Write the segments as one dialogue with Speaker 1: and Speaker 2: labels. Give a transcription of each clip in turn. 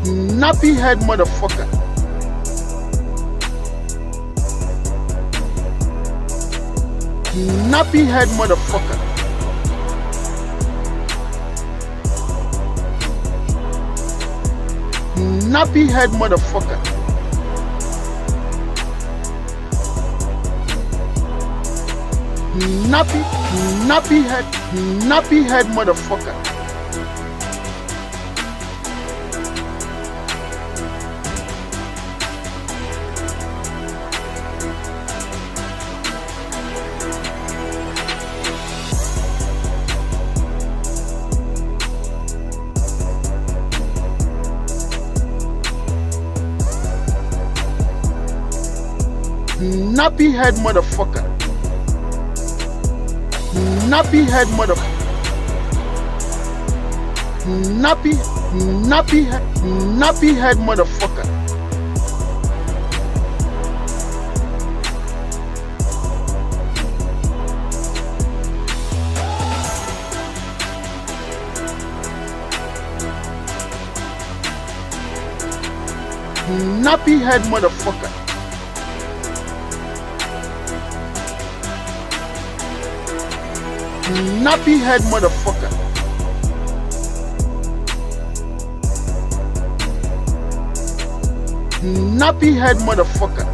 Speaker 1: Nappy head motherfucker. Nappy head motherfucker. Nappy head motherfucker. Nappy head motherfucker. Nappy head motherfucker. Nappy head motherfucker. Nappy head motherfucker. Nappy head motherfucker. Nappy head motherfucker. Nappy head motherfucker.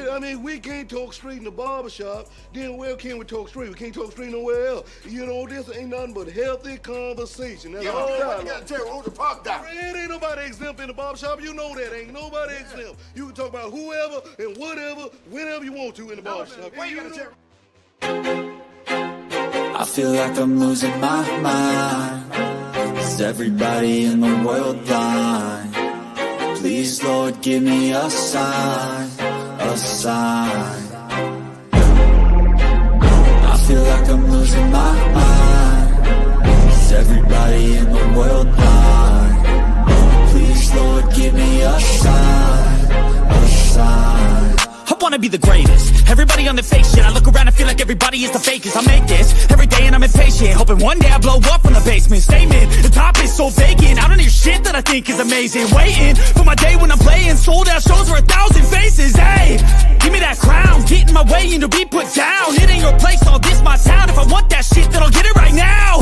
Speaker 2: I mean, we can't talk street in the barbershop, then where can we talk street? We can't talk street nowhere else. You know, this ain't nothing but healthy conversation. That's all
Speaker 3: you gotta tell who to talk down.
Speaker 2: It ain't nobody exempt in the barbershop. You know that. Ain't nobody exempt. You can talk about whoever and whatever, whenever you want to in the barbershop.
Speaker 3: Why you gotta tell?
Speaker 4: I feel like I'm losing my mind. Is everybody in the world blind? Please, Lord, give me a sign, a sign. I feel like I'm losing my mind. Is everybody in the world blind? Please, Lord, give me a sign, a sign.
Speaker 5: I wanna be the greatest. Everybody on the fake shit. I look around and feel like everybody is the fakest. I make this every day and I'm impatient, hoping one day I blow up from the basement. Statement, the top is so vacant. I don't hear shit that I think is amazing. Waiting for my day when I'm playing sold out shows for 1,000 faces. Hey, give me that crown, get in my way and to be put down. It ain't your place, all this my town. If I want that shit, then I'll get it right now.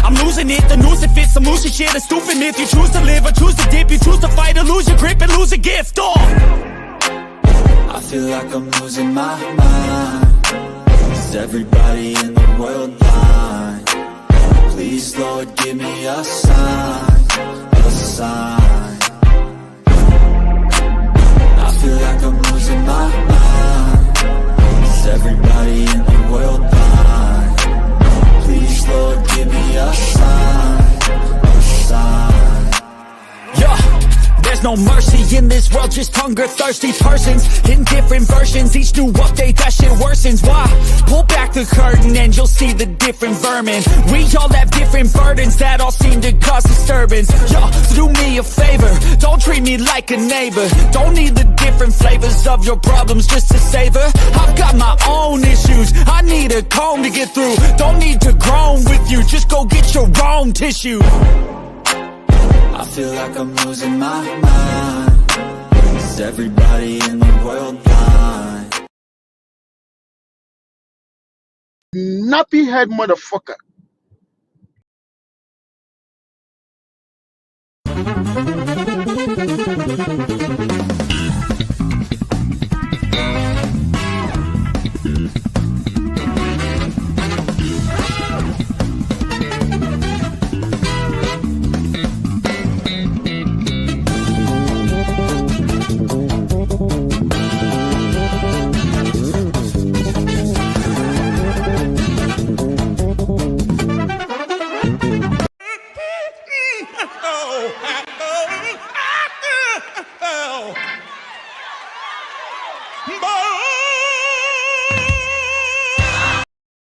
Speaker 5: I'm losing it, the noose it fits, some losing shit, a stupid myth. You choose to live or choose to dip, you choose to fight or lose your grip and lose a gift.
Speaker 4: I feel like I'm losing my mind. Is everybody in the world blind? Please, Lord, give me a sign, a sign. I feel like I'm losing my mind. Is everybody in the world blind? Please, Lord, give me a sign, a sign.
Speaker 5: Yeah. There's no mercy in this world, just hunger-thirsty persons in different versions. Each new update, that shit worsens. Why? Pull back the curtain and you'll see the different vermin. We all have different burdens that all seem to cause disturbance. Yo, so do me a favor, don't treat me like a neighbor. Don't need the different flavors of your problems just to savor. I've got my own issues, I need a comb to get through. Don't need to groan with you, just go get your own tissue.
Speaker 4: I feel like I'm losing my mind. Is everybody in the world blind?
Speaker 1: Nappy head motherfucker.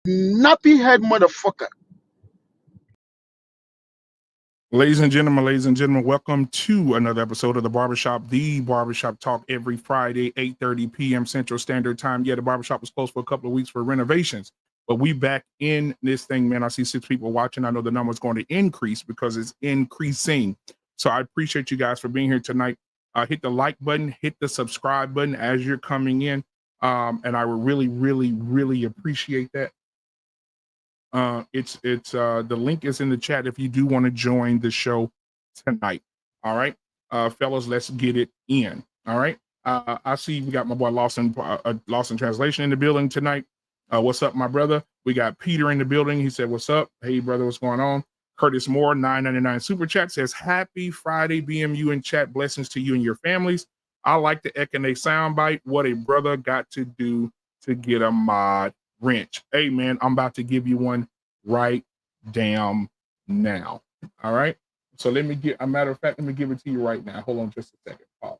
Speaker 1: Nappy head motherfucker.
Speaker 6: Ladies and gentlemen, welcome to another episode of the Barbershop Talk every Friday, 8:30 p.m. Central Standard Time. Yeah, the Barbershop was closed for a couple of weeks for renovations, but we back in this thing, man. I see 6 people watching. I know the number's going to increase because it's increasing. So I appreciate you guys for being here tonight. Hit the like button, hit the subscribe button as you're coming in. And I would really appreciate that. The link is in the chat if you do want to join the show tonight. All right, fellas, let's get it in. All right, I see we got my boy Lost in Translation in the building tonight. What's up, my brother? We got Peter in the building. He said, "What's up? Hey, brother, what's going on?" Curtis Moore, $9.99 super chat says, "Happy Friday, BMU in chat. Blessings to you and your families. I like the Ekene soundbite. What a brother got to do to get a mod wrench. Hey, man, I'm about to give you one right damn now. All right. So let me get, a matter of fact, let me give it to you right now. Hold on just a second. Pause.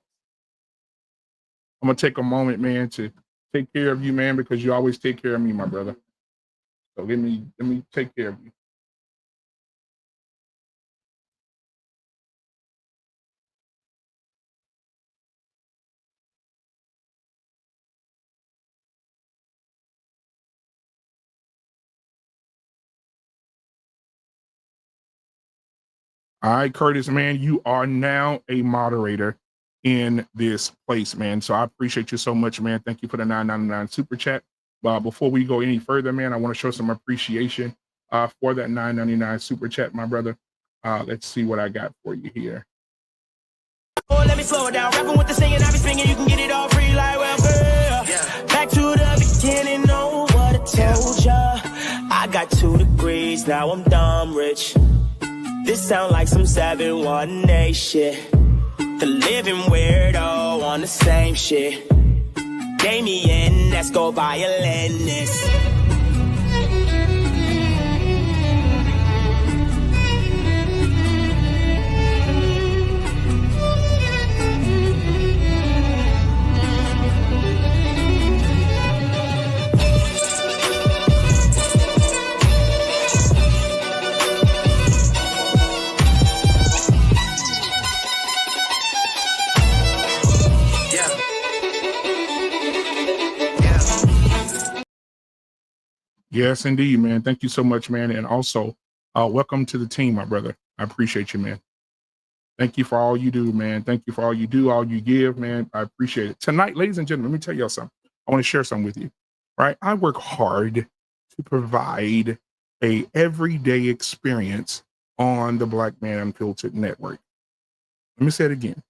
Speaker 6: I'm going to take a moment, man, to take care of you, man, because you always take care of me, my brother. So let me take care of you. All right, Curtis, man, you are now a moderator in this place, man. So I appreciate you so much, man. Thank you for the $9.99 super chat. Before we go any further, man, I want to show some appreciation for that $9.99 super chat, my brother. Let's see what I got for you here.
Speaker 7: Oh, let me slow it down. Rapping with the singing, I be swinging. You can get it all free like welfare. Back to the beginning, know what I told ya. I got 2 degrees, now I'm dumb rich. This sound like some 718 shit. The living weirdo on the same shit. Damien, let's go violinist.
Speaker 6: Yes, indeed, man. Thank you so much, man. And also, welcome to the team, my brother. I appreciate you, man. Thank you for all you do, man. Thank you for all you do, all you give, man. I appreciate it. Tonight, ladies and gentlemen, let me tell y'all something. I want to share something with you, right? I work hard to provide a everyday experience on the Black Man Unfiltered Network. Let me say it again.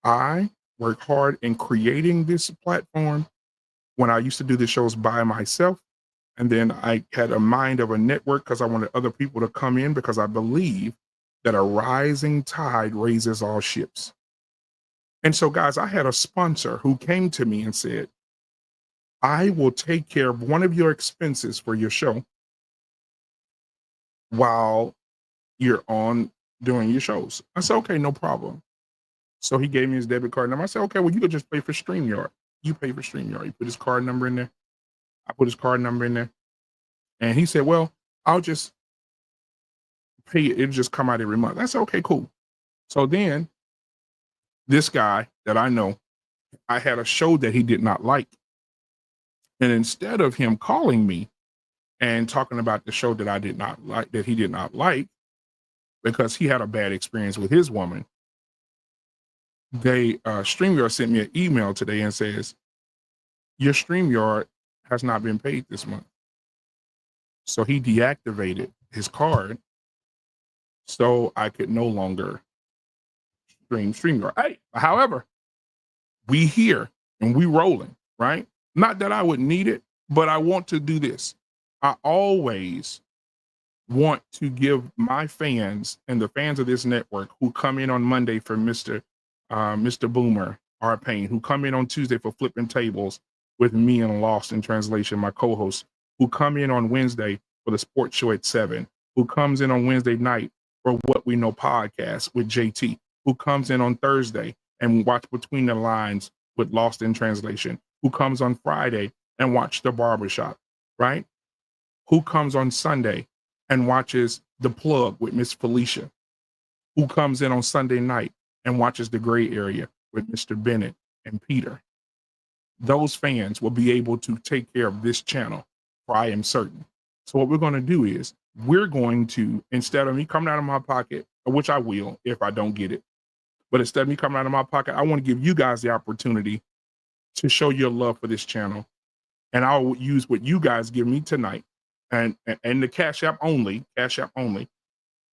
Speaker 6: I work hard in creating this platform when I used to do the shows by myself. And then I had a mind of a network because I wanted other people to come in because I believe that a rising tide raises all ships. And so, guys, I had a sponsor who came to me and said, I will take care of one of your expenses for your show while you're on doing your shows. I said, okay, no problem. So he gave me his debit card number. I said, okay, well, you could just pay for StreamYard. You pay for StreamYard. He put his card number in there. I put his card number in there. And he said, well, I'll just pay it. It'll just come out every month. I said, okay, cool. So then this guy that I know, I had a show that he did not like. And instead of him calling me and talking about the show that I did not like, that he did not like, because he had a bad experience with his woman, StreamYard sent me an email today and says, your StreamYard has not been paid this month. So he deactivated his card so I could no longer stream StreamYard. Hey, however, we here and we rolling, right? Not that I would need it, but I want to do this. I always want to give my fans and the fans of this network who come in on Monday for Mr. Boomer, R. Payne, who come in on Tuesday for Flipping Tables with me and Lost in Translation, my co-host, who come in on Wednesday for the sports show at 7, who comes in on Wednesday night for What We Know podcast with JT, who comes in on Thursday and watch Between the Lines with Lost in Translation, who comes on Friday and watch The Barbershop, right? Who comes on Sunday and watches The Plug with Miss Felicia, who comes in on Sunday night and watches the gray area with Mr. Bennett and Peter, those fans will be able to take care of this channel, for I am certain. So what we're going to do is we're going to, instead of me coming out of my pocket, which I will if I don't get it, but instead of me coming out of my pocket, I want to give you guys the opportunity to show your love for this channel. And I'll use what you guys give me tonight and the Cash App only,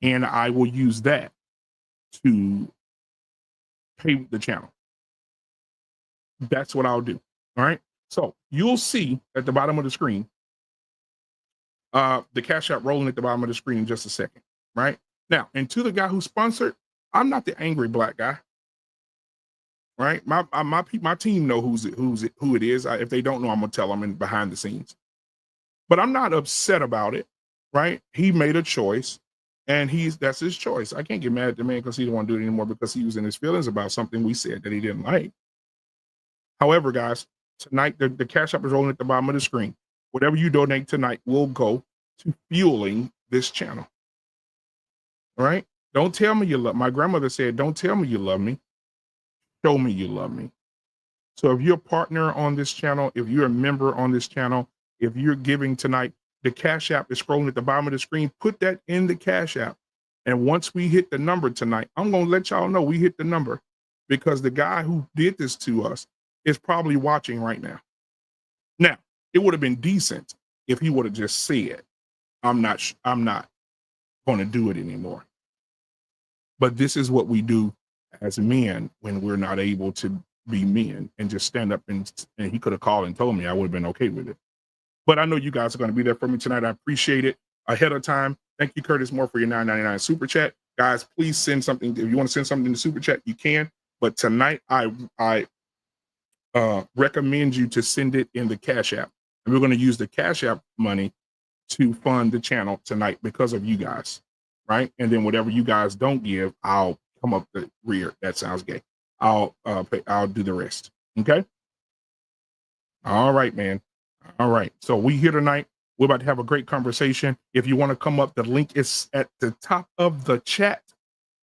Speaker 6: and I will use that to pay the channel. That's what I'll do. All right. So you'll see at the bottom of the screen, the Cash App rolling at the bottom of the screen in just a second. Right now, and to the guy who sponsored, I'm not the angry black guy. Right. My team know who it is. If they don't know, I'm gonna tell them in behind the scenes. But I'm not upset about it. Right. He made a choice. And that's his choice. I can't get mad at the man because he didn't want to do it anymore because he was in his feelings about something we said that he didn't like. However, guys, tonight the Cash App is rolling at the bottom of the screen. Whatever you donate tonight will go to fueling this channel. All right? Don't tell me you love me. My grandmother said, don't tell me you love me. Show me you love me. So if you're a partner on this channel, if you're a member on this channel, if you're giving tonight, the Cash App is scrolling at the bottom of the screen. Put that in the Cash App. And once we hit the number tonight, I'm going to let y'all know we hit the number because the guy who did this to us is probably watching right now. Now, it would have been decent if he would have just said, I'm not going to do it anymore. But this is what we do as men when we're not able to be men and just stand up and he could have called and told me, I would have been okay with it. But I know you guys are going to be there for me tonight. I appreciate it ahead of time. Thank you, Curtis Moore, for your $9.99 super chat. Guys, please send something. If you want to send something in the super chat, you can. But tonight, I recommend you to send it in the Cash App. And we're going to use the Cash App money to fund the channel tonight because of you guys, right? And then whatever you guys don't give, I'll come up the rear. That sounds gay. I'll do the rest. Okay? All right, man. All right, so we here tonight. We're about to have a great conversation. If you want to come up, the link is at the top of the chat.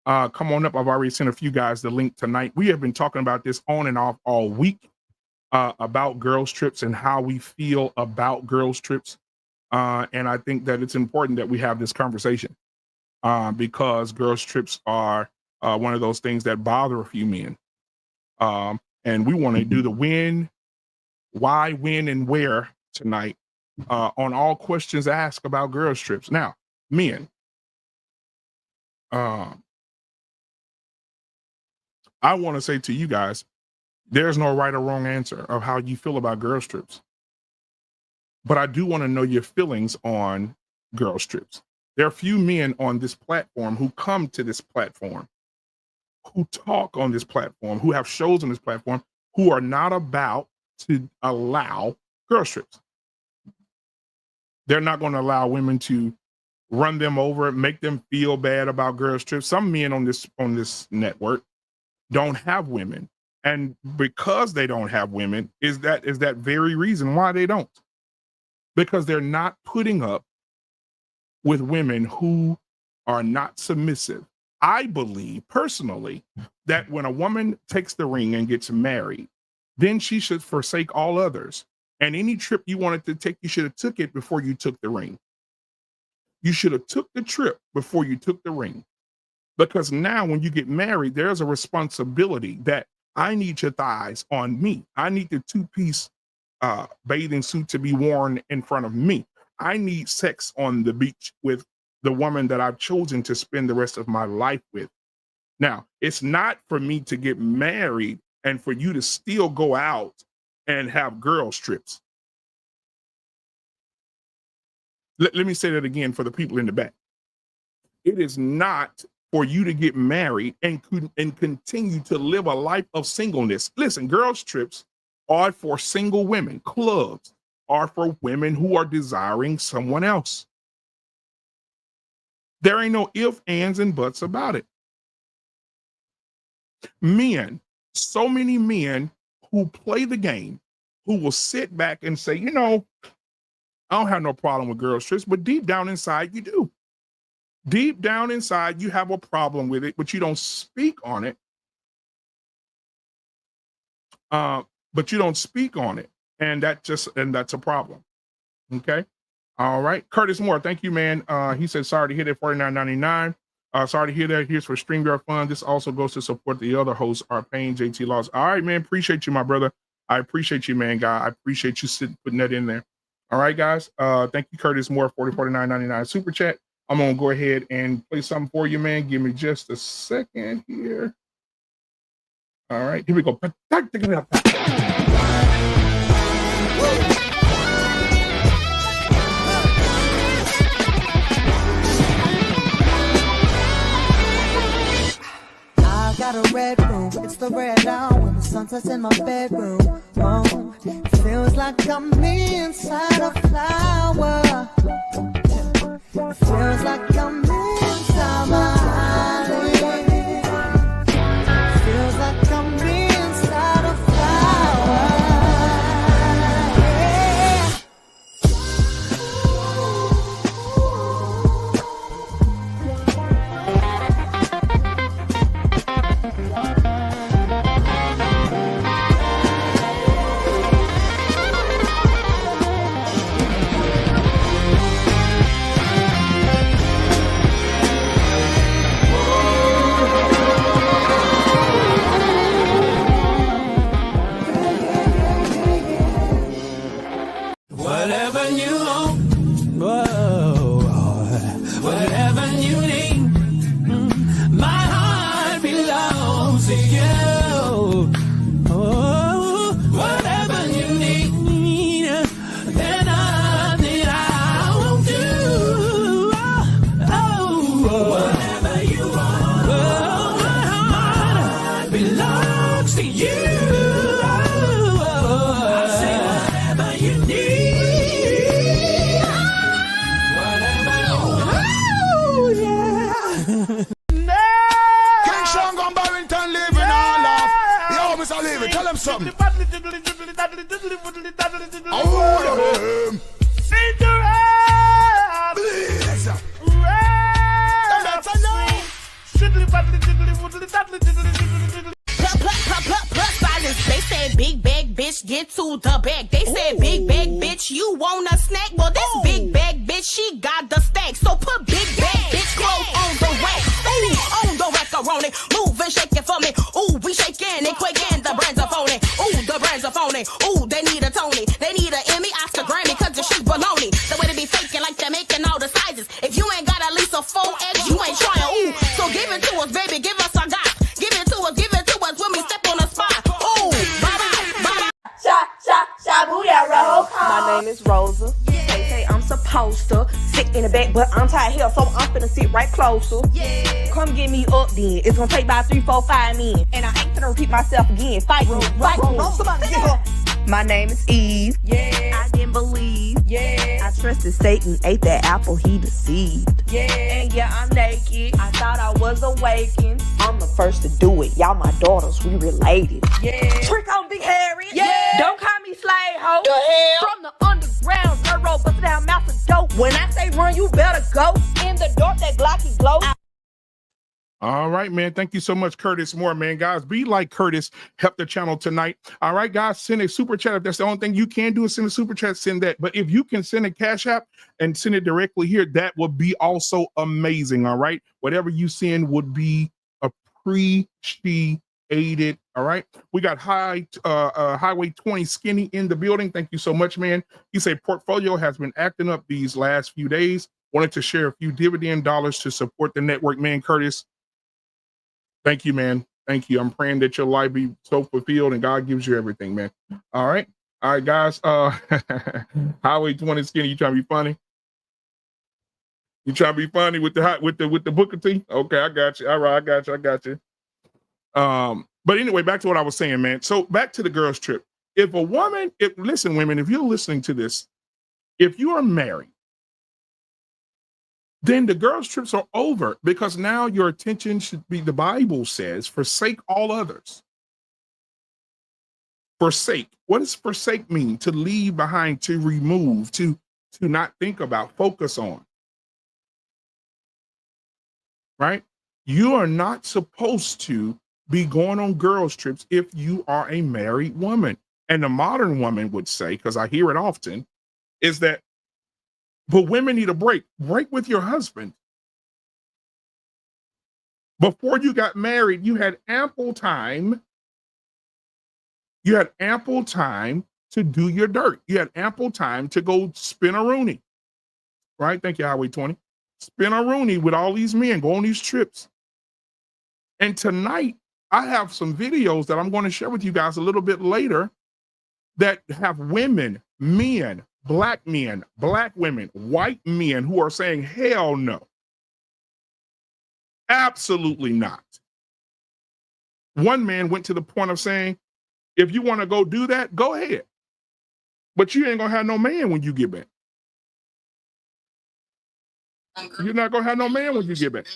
Speaker 6: Come on up. I've already sent a few guys the link tonight. We have been talking about this on and off all week about girls trips and how we feel about girls trips. And I think that it's important that we have this conversation because girls trips are one of those things that bother a few men. And we want to do the when, why, when, and where tonight on all questions asked about girls trips. Now, men, I want to say to you guys, there's no right or wrong answer of how you feel about girls trips. But I do want to know your feelings on girls trips. There are few men on this platform who come to this platform, who talk on this platform, who have shows on this platform, who are not about to allow girls trips. They're not going to allow women to run them over, make them feel bad about girls trips. Some men on this network don't have women. And because they don't have women, is that very reason why they don't. Because they're not putting up with women who are not submissive. I believe personally that when a woman takes the ring and gets married, then she should forsake all others. And any trip you wanted to take, you should have took it before you took the ring. You should have took the trip before you took the ring. Because now when you get married, there's a responsibility that I need your thighs on me. I need the two-piece bathing suit to be worn in front of me. I need sex on the beach with the woman that I've chosen to spend the rest of my life with. Now, it's not for me to get married and for you to still go out and have girls trips. Let me say that again for the people in the back. It is not for you to get married and continue to live a life of singleness. Listen, girls trips are for single women. Clubs are for women who are desiring someone else. There ain't no ifs, ands, and buts about it. Men, so many men who play the game, who will sit back and say, you know, I don't have no problem with girls trips, but deep down inside you do. Deep down inside, you have a problem with it, but you don't speak on it. But you don't speak on it, and that's a problem. Okay. All right. Curtis Moore, thank you, man. He said, sorry to hear that, $49.99. Sorry to hear that. Here's for StreamYard Fund. This also goes to support the other hosts are paying JT Laws. All right, man. Appreciate you, my brother. I appreciate you, man, guy. I appreciate you putting that in there. All right, guys. Thank you, Curtis Moore, $49.99 super chat. I'm gonna go ahead and play something for you, man. Give me just a second here. All right, here we go.
Speaker 8: I got a red room, it's the red now when the sun sets in my bedroom. Oh, it feels like I'm inside a flower. It feels like I'm inside my eyelid. It feels like I'm inside a flower. Yeah.
Speaker 7: Whatever you want, whoa, whatever you need, my heart belongs to you. Oh, whatever you need, then nothing I won't do. Oh, whatever you want, oh, my heart belongs to you. I say whatever you need.
Speaker 3: King Sean gone Barrington living all off. Yo, Mr. Levy, tell him something. Oh, please. That's a
Speaker 9: Plus silence. They said big bag bitch get to the bag. They said big bag bitch you want a snack. Well this big bag bitch she got the stack. So put big bag bitch clothes on the rack. Ooh, on the macaroni. Move and shake it for me. Ooh, we shaking it quick and the brands are phony. Ooh, the brands are phony. Ooh, they need a Tony. They need a Emmy, Oscar, Grammy, cause the shit baloney. The way they be faking like they're making all the sizes. If you ain't got at least a 4X, you ain't trying. Ooh, so give it to us, baby. Give us a got. Give it to us when we step on the spot. Ooh, bye-bye.
Speaker 10: My name is Rosa. They say I'm supposed to sit in the back, but I'm tired here, so I'm finna sit right closer. Come get me up then. It's gonna take about 3, 4, 5 men. And I ain't finna repeat myself again. Fight me. Somebody get her. My name is Eve. I didn't believe. I trusted Satan, ate that apple, he deceived. And yeah, I'm naked. I thought I was awakened. I'm the first to do it. Y'all my daughters, we related. Trick on Big Harry. Don't call me slave hoe. The hell? From the underground, neuro, bust down mouth of dope. When I say run, you better go. In the dark, that Glocky glow.
Speaker 6: All right, man. Thank you so much, Curtis Moore, man. Guys, be like Curtis. Help the channel tonight. All right, guys, send a super chat. If that's the only thing you can do is send a super chat, send that. But if you can send a Cash App and send it directly here, that would be also amazing. All right. Whatever you send would be appreciated. All right. We got Highway 20 Skinny in the building. Thank you so much, man. He said portfolio has been acting up these last few days. Wanted to share a few dividend dollars to support the network, man. Curtis, thank you, man. Thank you. I'm praying that your life be so fulfilled and God gives you everything, man. All right. All right, guys. Highway 20 Skinny, you trying to be funny? You trying to be funny with the Booker T? Okay, I got you. All right, I got you. But anyway, back to what I was saying, man. So back to the girls' trip. Listen, women, if you're listening to this, if you are married, then the girls' trips are over because now your attention should be, the Bible says, forsake all others. Forsake. What does forsake mean? To leave behind, to remove, to not think about, focus on. right? You are not supposed to be going on girls' trips if you are a married woman. And the modern woman would say, because I hear it often, is that, but women need a break. Break with your husband. Before you got married, you had ample time. You had ample time to do your dirt. You had ample time to go spin a Rooney, right? Thank you, Highway 20. Spin a Rooney with all these men, go on these trips. And tonight, I have some videos that I'm going to share with you guys a little bit later that have women, men, black women, white men who are saying, hell no. Absolutely not. One man went to the point of saying, if you want to go do that, go ahead. But you ain't going to have no man when you get back. You're not going to have no man when you get back.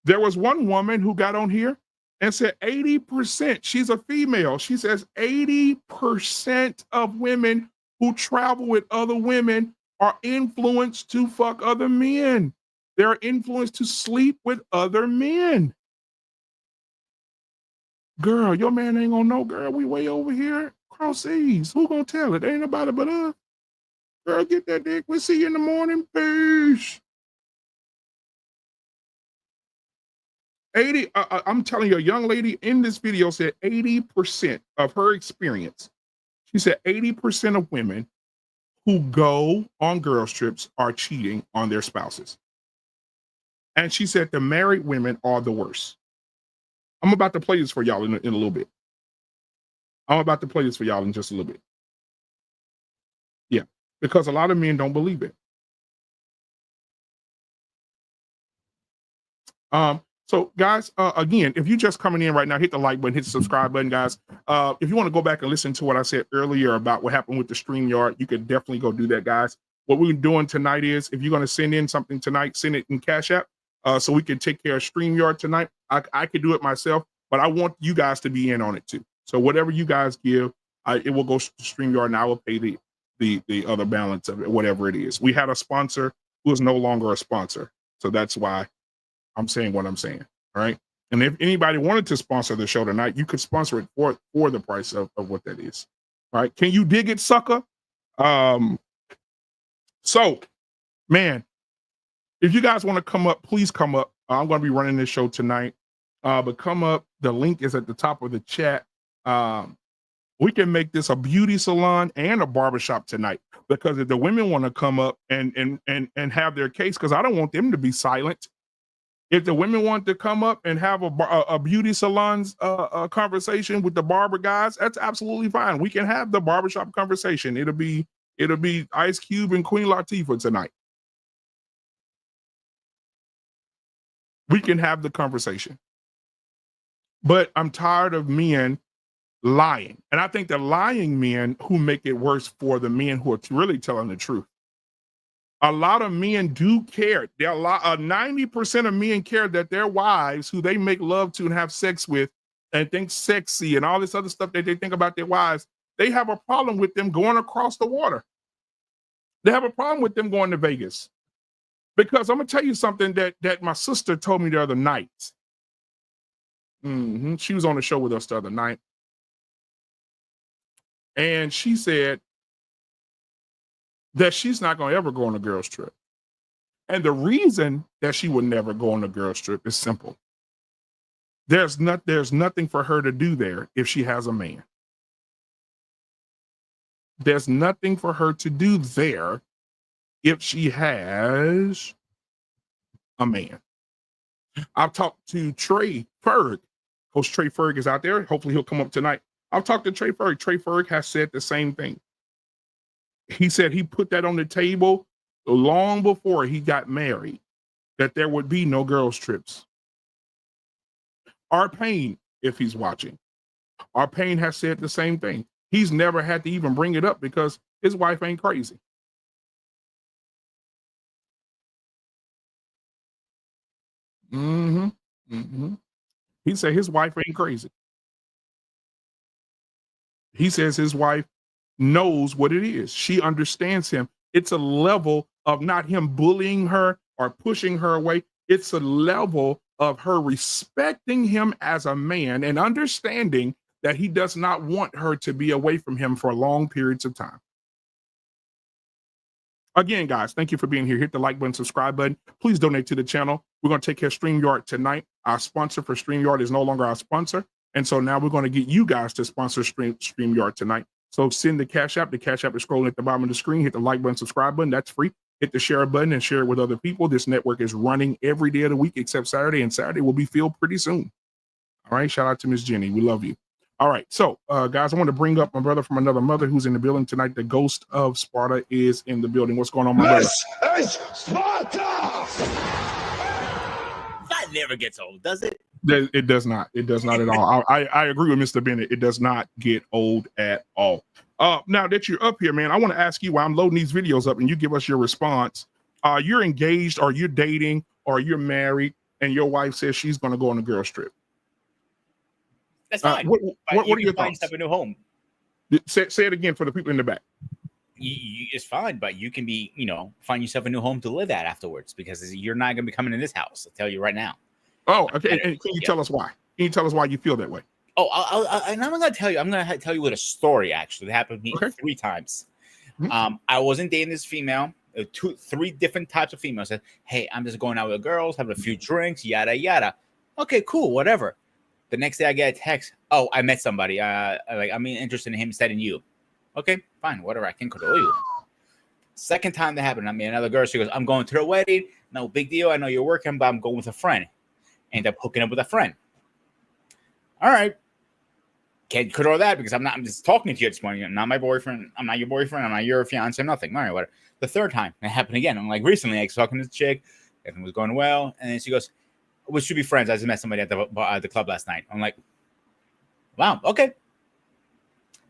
Speaker 6: There was one woman who got on here and said 80%, she's a female. She says 80% of women who travel with other women are influenced to fuck other men. They're influenced to sleep with other men. Girl, your man ain't gonna know, girl. We way over here, cross seas. Who gonna tell it? Ain't nobody but us. Girl, get that dick. We'll see you in the morning. Peace. 80, I'm telling you, a young lady in this video said 80% of her experience. She said 80% of women who go on girls' trips are cheating on their spouses. And she said the married women are the worst. I'm about to play this for y'all in a little bit. I'm about to play this for y'all in just a little bit. Yeah, because a lot of men don't believe it. So guys, again, if you're just coming in right now, hit the like button, hit the subscribe button, guys. If you want to go back and listen to what I said earlier about what happened with the StreamYard, you could definitely go do that, guys. What we're doing tonight is, if you're going to send in something tonight, send it in Cash App, so we can take care of StreamYard tonight. I could do it myself, but I want you guys to be in on it too. So whatever you guys give, it will go to StreamYard, and I will pay the other balance of it, whatever it is. We had a sponsor who is no longer a sponsor, so that's why I'm saying what I'm saying. All right. And if anybody wanted to sponsor the show tonight, you could sponsor it for the price of what that is. All right. Can you dig it, sucker? So, man, if you guys want to come up, please come up. I'm going to be running this show tonight. But come up. The link is at the top of the chat. We can make this a beauty salon and a barbershop tonight, because if the women want to come up and have their case, because I don't want them to be silent. If the women want to come up and have a beauty salon's conversation with the barber guys, that's absolutely fine. We can have the barbershop conversation. It'll be Ice Cube and Queen Latifah tonight. We can have the conversation. But I'm tired of men lying. And I think the lying men who make it worse for the men who are really telling the truth. A lot of men do care. 90% of men care that their wives, who they make love to and have sex with and think sexy and all this other stuff that they think about their wives, they have a problem with them going across the water. They have a problem with them going to Vegas. Because I'm going to tell you something that my sister told me the other night. She was on the show with us the other night. And she said that she's not going to ever go on a girls' trip. And the reason that she would never go on a girls' trip is simple. There's nothing for her to do there if she has a man. There's nothing for her to do there if she has a man. I've talked to Trey Ferg. Coach Trey Ferg is out there. Hopefully he'll come up tonight. I've talked to Trey Ferg. Trey Ferg has said the same thing. He said he put that on the table long before he got married, that there would be no girls' trips. Payne, if he's watching, Payne has said the same thing. He's never had to even bring it up because his wife ain't crazy. He said his wife ain't crazy. He says his wife knows what it is. She understands him. It's a level of not him bullying her or pushing her away. It's a level of her respecting him as a man and understanding that he does not want her to be away from him for long periods of time. Again, guys, thank you for being here. Hit the like button, subscribe button. Please donate to the channel. We're going to take care of StreamYard tonight. Our sponsor for StreamYard is no longer our sponsor. And so now we're going to get you guys to sponsor StreamYard tonight. So send the Cash App. The Cash App is scrolling at the bottom of the screen. Hit the like button, subscribe button. That's free. Hit the share button and share it with other people. This network is running every day of the week except Saturday, and Saturday will be filled pretty soon. All right. Shout out to Miss Jenny. We love you. All right. So, guys, I want to bring up my brother from another mother who's in the building tonight. The ghost of Sparta is in the building. What's going on, my brother?
Speaker 2: This is Sparta!
Speaker 11: That never gets old, does it?
Speaker 6: It does not. It does not at all. I agree with Mr. Bennett. It does not get old at all. Now that you're up here, man, I want to ask you while I'm loading these videos up and you give us your response. You're engaged or you're dating or you're married and your wife says she's going to go on a girls trip.
Speaker 11: That's fine.
Speaker 6: What are your
Speaker 11: find
Speaker 6: thoughts?
Speaker 11: yourself a new home.
Speaker 6: Say it again for the people in the back.
Speaker 11: It's fine, but you can be, find yourself a new home to live at afterwards because you're not going to be coming in this house. I'll tell you right now.
Speaker 6: Oh, okay. And can you tell us why? Can you tell us why you feel that way?
Speaker 11: Oh, and I'm going to tell you. I'm going to tell you with a story actually that happened to me 3 times.
Speaker 6: Mm-hmm.
Speaker 11: I wasn't dating this female. 3 different types of females said, "Hey, I'm just going out with the girls, having a few drinks, yada yada." Okay, cool, whatever. The next day, I get a text. "Oh, I met somebody. I'm interested in him instead of you." Okay, fine, whatever. I can control you. Second time that happened, I mean, another girl. She goes, "I'm going to the wedding. No big deal. I know you're working, but I'm going with a friend." End up hooking up with a friend. All right, can't control that because I'm just talking to you this morning. You're not my boyfriend. I'm not your boyfriend. I'm not your fiance. Nothing. All right, whatever. The third time it happened again. I'm like, recently, I was talking to this chick. Everything was going well, and then she goes, "We should be friends. I just met somebody at the club last night." I'm like, "Wow, okay."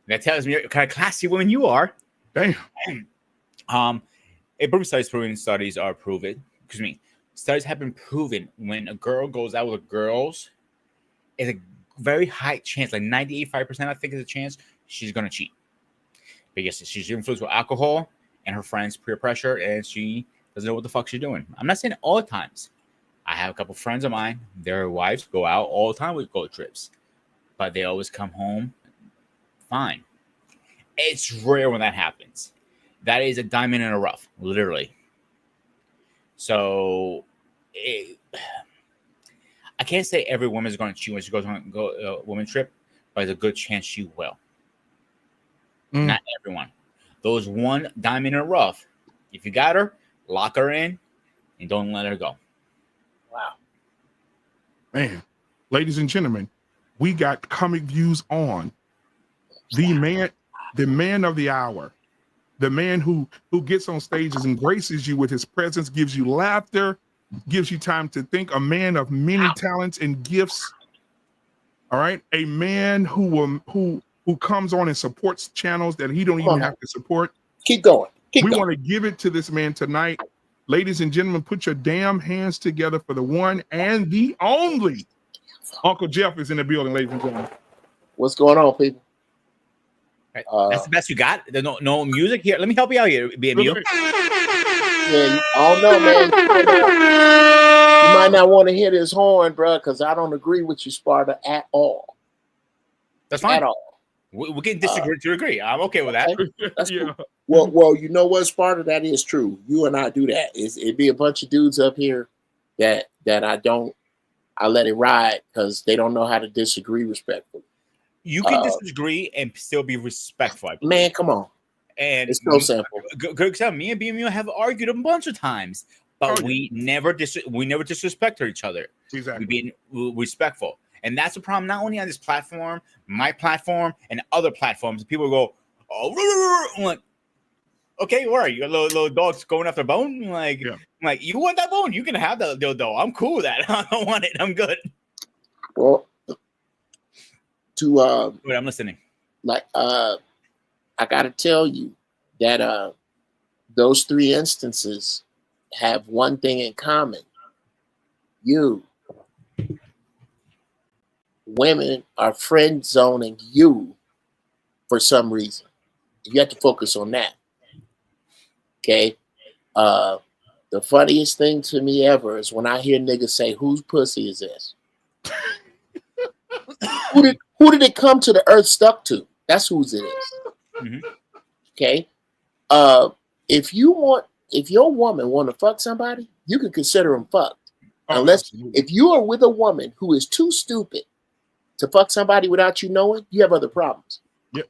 Speaker 11: That tells me what kind of classy woman you are.
Speaker 6: Damn.
Speaker 11: Studies are proven. Excuse me. Studies have been proven when a girl goes out with girls, it's a very high chance, like 98.5%, I think, is a chance she's gonna cheat because she's influenced with alcohol and her friends' peer pressure, and she doesn't know what the fuck she's doing. I'm not saying all the times. I have a couple friends of mine, their wives go out all the time with go trips, but they always come home fine. It's rare when that happens. That is a diamond in a rough, literally. So, I can't say every woman is going to cheat when she goes on a woman trip, but there's a good chance she will. Not everyone. Those one diamond in a rough, if you got her, lock her in and don't let her go.
Speaker 6: Wow. Man, ladies and gentlemen, we got comic views on the man of the hour, the man who gets on stages and graces you with his presence, gives you laughter, gives you time to think, a man of many talents and gifts. All right. A man who comes on and supports channels that he don't even have to support.
Speaker 12: Keep going.
Speaker 6: We want to give it to this man tonight. Ladies and gentlemen, put your damn hands together for the one and the only Uncle Jeff is in the building, ladies and gentlemen.
Speaker 12: What's going on, people?
Speaker 11: That's the best you got? There's no music here. Let me help you out here, BMU.
Speaker 12: Yeah, I don't know, man. You might not want to hit his horn, bro, because I don't agree with you, Sparta, at all.
Speaker 11: That's fine.
Speaker 12: At all.
Speaker 11: We can disagree to agree. I'm okay with that.
Speaker 12: Okay. That's cool. Well, you know what, Sparta? That is true. You and I do that. It'd be a bunch of dudes up here that I let it ride because they don't know how to disagree respectfully.
Speaker 11: You can disagree and still be respectful.
Speaker 12: Man, come on.
Speaker 11: And
Speaker 12: it's so simple.
Speaker 11: Good example. Me and BMU have argued a bunch of times, but we never disrespect each other.
Speaker 6: Exactly.
Speaker 11: We've been respectful. And that's a problem not only on this platform, my platform, and other platforms. People go, "Oh," I'm like, okay, where are you? Little dog's going after bone? Like, you want that bone? You can have that dildo. I'm cool with that. I don't want it. I'm good.
Speaker 12: Well,
Speaker 11: wait, I'm listening.
Speaker 12: I gotta tell you that those 3 instances have one thing in common. Women are friend zoning you for some reason. You have to focus on that. Okay. The funniest thing to me ever is when I hear niggas say, "Whose pussy is this?" Who did it come to the earth stuck to? That's whose it is.
Speaker 11: Mhm.
Speaker 12: Okay. If your woman want to fuck somebody, you can consider them fucked.
Speaker 6: Oh,
Speaker 12: Unless
Speaker 6: absolutely.
Speaker 12: if you are with a woman who is too stupid to fuck somebody without you knowing, you have other problems.
Speaker 6: Yep.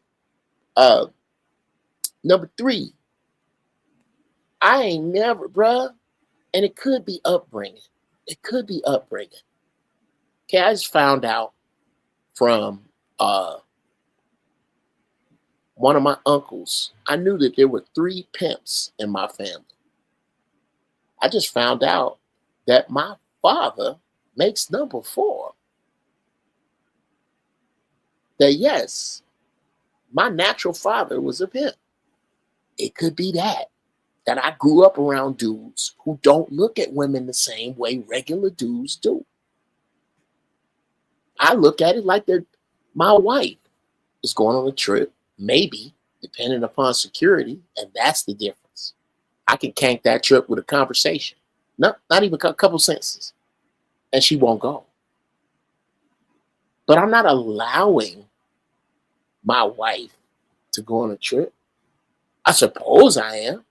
Speaker 12: Number 3, I ain't never, bruh, and it could be upbringing. It could be upbringing. Okay, I just found out from one of my uncles. I knew that there were 3 pimps in my family. I just found out that my father makes number 4. That yes, my natural father was a pimp. It could be that I grew up around dudes who don't look at women the same way regular dudes do. I look at it like that my wife is going on a trip, maybe, depending upon security, and that's the difference. I can cank that trip with a conversation. No, not even a couple sentences. And she won't go. But I'm not allowing my wife to go on a trip. I suppose I am.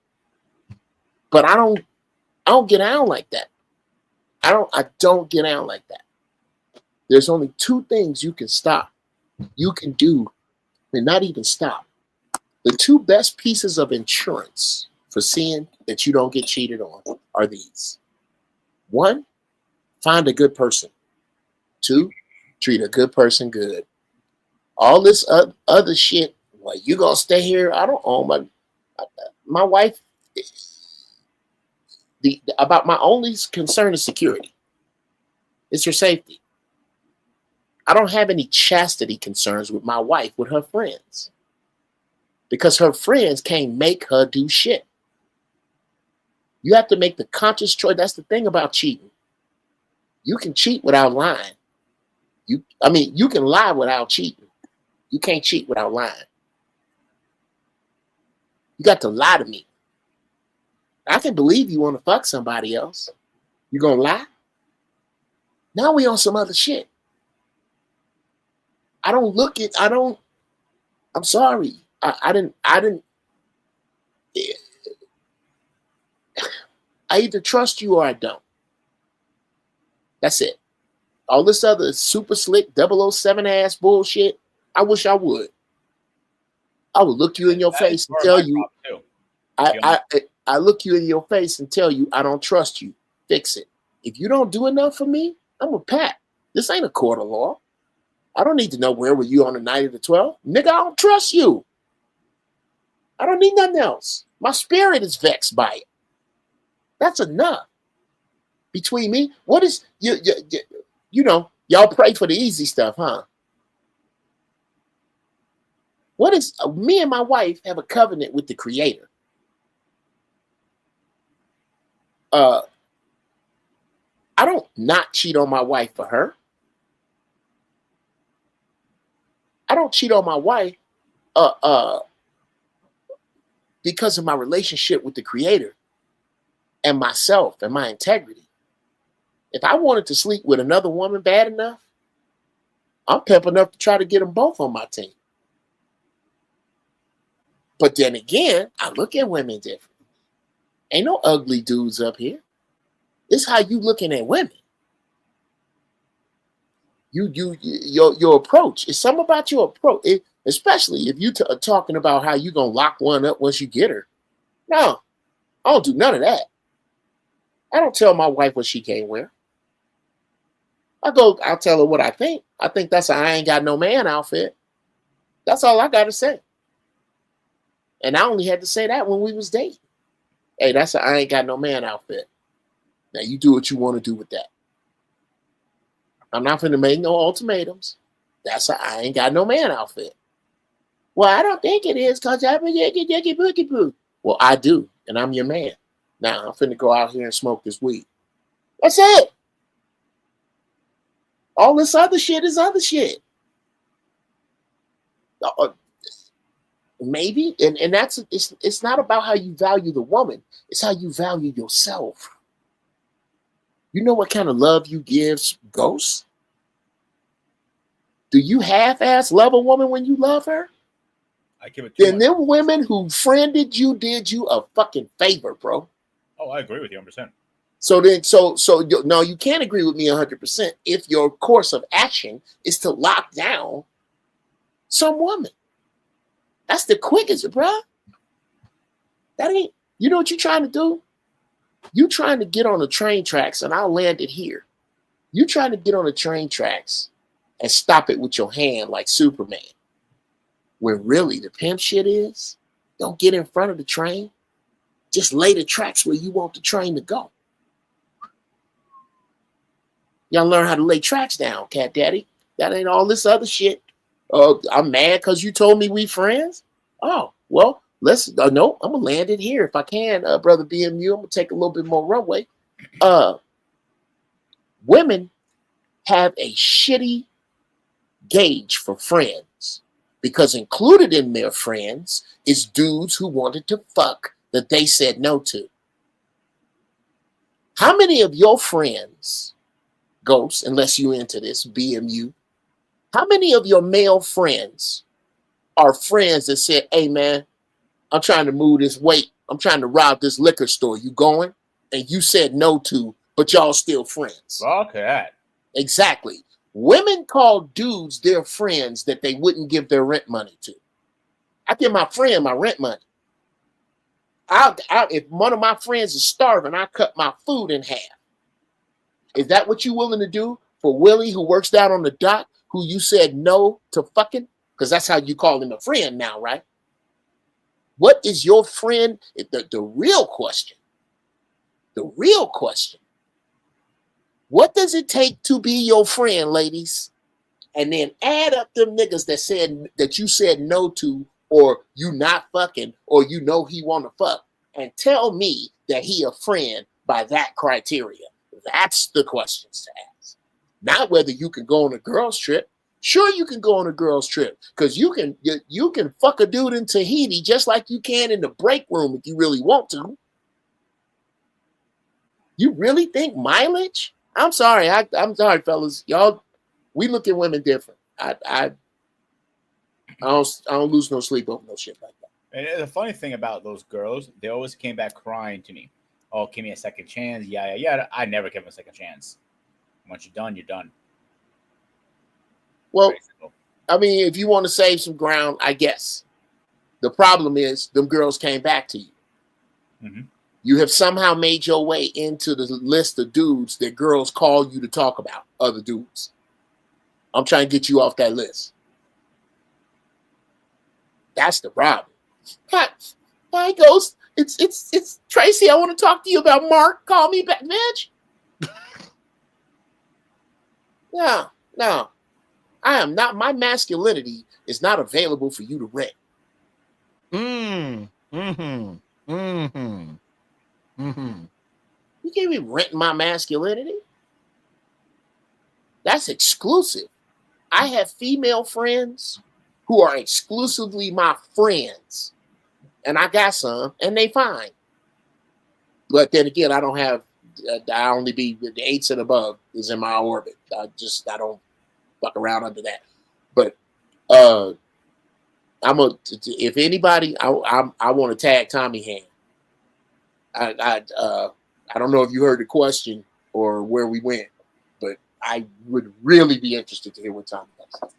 Speaker 12: But I don't get out like that. I don't get out like that. There's only 2 things you can stop. You can do and not even stop. The 2 best pieces of insurance for seeing that you don't get cheated on are these. 1, find a good person. 2, treat a good person good. All this other shit, well, you gonna stay here? I don't own my wife. About my only concern is security. It's her safety. I don't have any chastity concerns with my wife, with her friends. Because her friends can't make her do shit. You have to make the conscious choice. That's the thing about cheating. You can cheat without lying. You can lie without cheating. You can't cheat without lying. You got to lie to me. I can believe you want to fuck somebody else. You gonna lie? Now we on some other shit. I'm sorry. I either trust you or I don't. That's it. All this other super slick 007 ass bullshit, I wish I would. I would look you in your face and tell you, I look you in your face and tell you I don't trust you. Fix it. If you don't do enough for me, I'm a pat. This ain't a court of law. I don't need to know where were you on the night of the 12th. Nigga, I don't trust you. I don't need nothing else. My spirit is vexed by it. That's enough. Between me, what is you know, y'all pray for the easy stuff, huh? What is me and my wife have a covenant with the Creator. I don't not cheat on my wife for her. I don't cheat on my wife because of my relationship with the Creator and myself and my integrity. If I wanted to sleep with another woman bad enough, I'm pimp enough to try to get them both on my team. But then again, I look at women different. Ain't no ugly dudes up here. It's how you looking at women. Your approach. It's something about your approach, especially if you are talking about how you gonna lock one up once you get her. No, I don't do none of that. I don't tell my wife what she can't wear. I'll tell her what I think. I think that's a I ain't got no man outfit. That's all I gotta say. And I only had to say that when we was dating. Hey, that's a I ain't got no man outfit. Now you do what you want to do with that. I'm not finna make no ultimatums. That's a I ain't got no man outfit. Well, I don't think it is because I'm a Well, I do, and I'm your man. Now I'm finna go out here and smoke this weed. That's it. All this other shit is other shit. Maybe, and that's it's not about how you value the woman, it's how you value yourself. You know what kind of love you give ghosts? Do you half-ass love a woman when you love her?
Speaker 11: I give it too
Speaker 12: Then
Speaker 11: much.
Speaker 12: them women who friended you did you a fucking favor, bro.
Speaker 11: Oh, I agree with you 100%.
Speaker 12: So then, no, you can't agree with me 100% if your course of action is to lock down some woman. That's the quickest, bro. That ain't, you know what you're trying to do? You trying to get on the train tracks, and I'll land it here. You trying to get on the train tracks and stop it with your hand like Superman. Where really the pimp shit is, don't get in front of the train. Just lay the tracks where you want the train to go. Y'all learn how to lay tracks down, Cat Daddy. That ain't all this other shit. I'm mad because you told me we friends. Oh, well, let's, no, I'm going to land it here if I can, Brother BMU. I'm going to take a little bit more runway. Women have a shitty gauge for friends because included in their friends is dudes who wanted to fuck that they said no to. How many of your friends, Ghosts, unless you into this, BMU, how many of your male friends are friends that said, hey man, I'm trying to move this weight. I'm trying to rob this liquor store. You going? And you said no to, but y'all still friends.
Speaker 11: Fuck that.
Speaker 12: Exactly. Women call dudes their friends that they wouldn't give their rent money to. I give my friend my rent money. If one of my friends is starving, I cut my food in half. Is that what you willing to do for Willie, who works down on the dock, who you said no to fucking? Because that's how you call him a friend now, right? What is your friend? The real question. The real question. What does it take to be your friend, ladies? And then add up them niggas that said that you said no to, or you not fucking, or you know he want to fuck, and tell me that he a friend by that criteria. That's the questions to ask. Not whether you can go on a girl's trip. Sure, you can go on a girl's trip because you can fuck a dude in Tahiti just like you can in the break room if you really want to. You really think mileage? I'm sorry. I'm sorry, fellas. Y'all, we look at women different. I don't lose no sleep over no shit like that.
Speaker 11: And the funny thing about those girls, they always came back crying to me. Oh, give me a second chance. Yeah. I never give them a second chance. Once you're done, you're done.
Speaker 12: Well, I mean, if you want to save some ground, I guess. The problem is them girls came back to you.
Speaker 11: Mm-hmm.
Speaker 12: You have somehow made your way into the list of dudes that girls call you to talk about, other dudes. I'm trying to get you off that list. That's the problem. Hi, Ghost. It's Tracy. I want to talk to you about Mark. Call me back, bitch. No. I am not. My masculinity is not available for you to rent. You can't be renting my masculinity. That's exclusive. I have female friends who are exclusively my friends. And I got some, and they fine. But then again, I don't have, I only be the 8s and above is in my orbit. I don't fuck around under that. But if anybody, I want to tag Tommy Hand. I don't know if you heard the question or where we went, but I would really be interested to hear what Tommy has.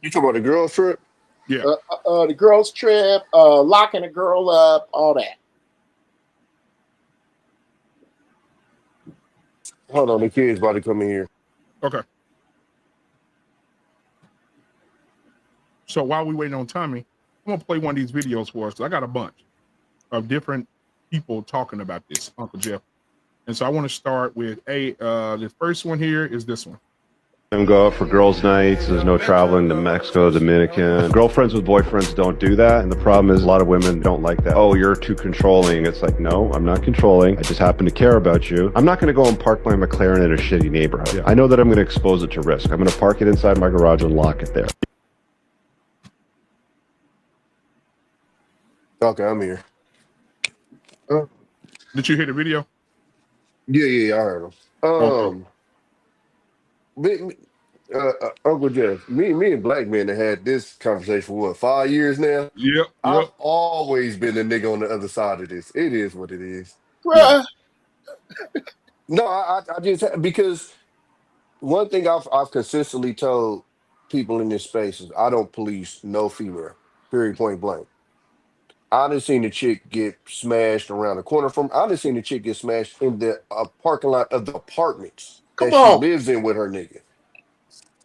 Speaker 13: You talking about the girls trip?
Speaker 6: Yeah.
Speaker 12: The girls trip, locking a girl up, all that.
Speaker 13: Hold on, the kid's about to come in here.
Speaker 6: Okay. So while we waiting on Tommy, I'm gonna play one of these videos for us. I got a bunch of different people talking about this, Uncle Jeff. And so I want to start with the first one here is this one.
Speaker 14: And go out for girls' nights. There's no traveling to Mexico, Dominican. Girlfriends with boyfriends don't do that. And the problem is a lot of women don't like that. Oh, you're too controlling. It's like, no, I'm not controlling. I just happen to care about you. I'm not going to go and park my McLaren in a shitty neighborhood. Yeah. I know that I'm going to expose it to risk. I'm going to park it inside my garage and lock it there.
Speaker 13: Okay, I'm here. Uh,
Speaker 6: Did you hear the video?
Speaker 13: yeah, I heard him.
Speaker 6: Okay.
Speaker 13: Me, Uncle Jeff, me and Black Men have had this conversation for what, 5 years now?
Speaker 6: Yep.
Speaker 13: I've
Speaker 6: Yep.
Speaker 13: always been the nigga on the other side of this. It is what it is.
Speaker 6: Yeah.
Speaker 12: Bruh.
Speaker 13: No, I just because one thing I've consistently told people in this space is I don't police no female. Period. Point blank. I done seen the chick get smashed around the corner from. I done seen the chick get smashed in the parking lot of the apartments
Speaker 12: Come
Speaker 13: that she
Speaker 12: on.
Speaker 13: lives in with her nigga.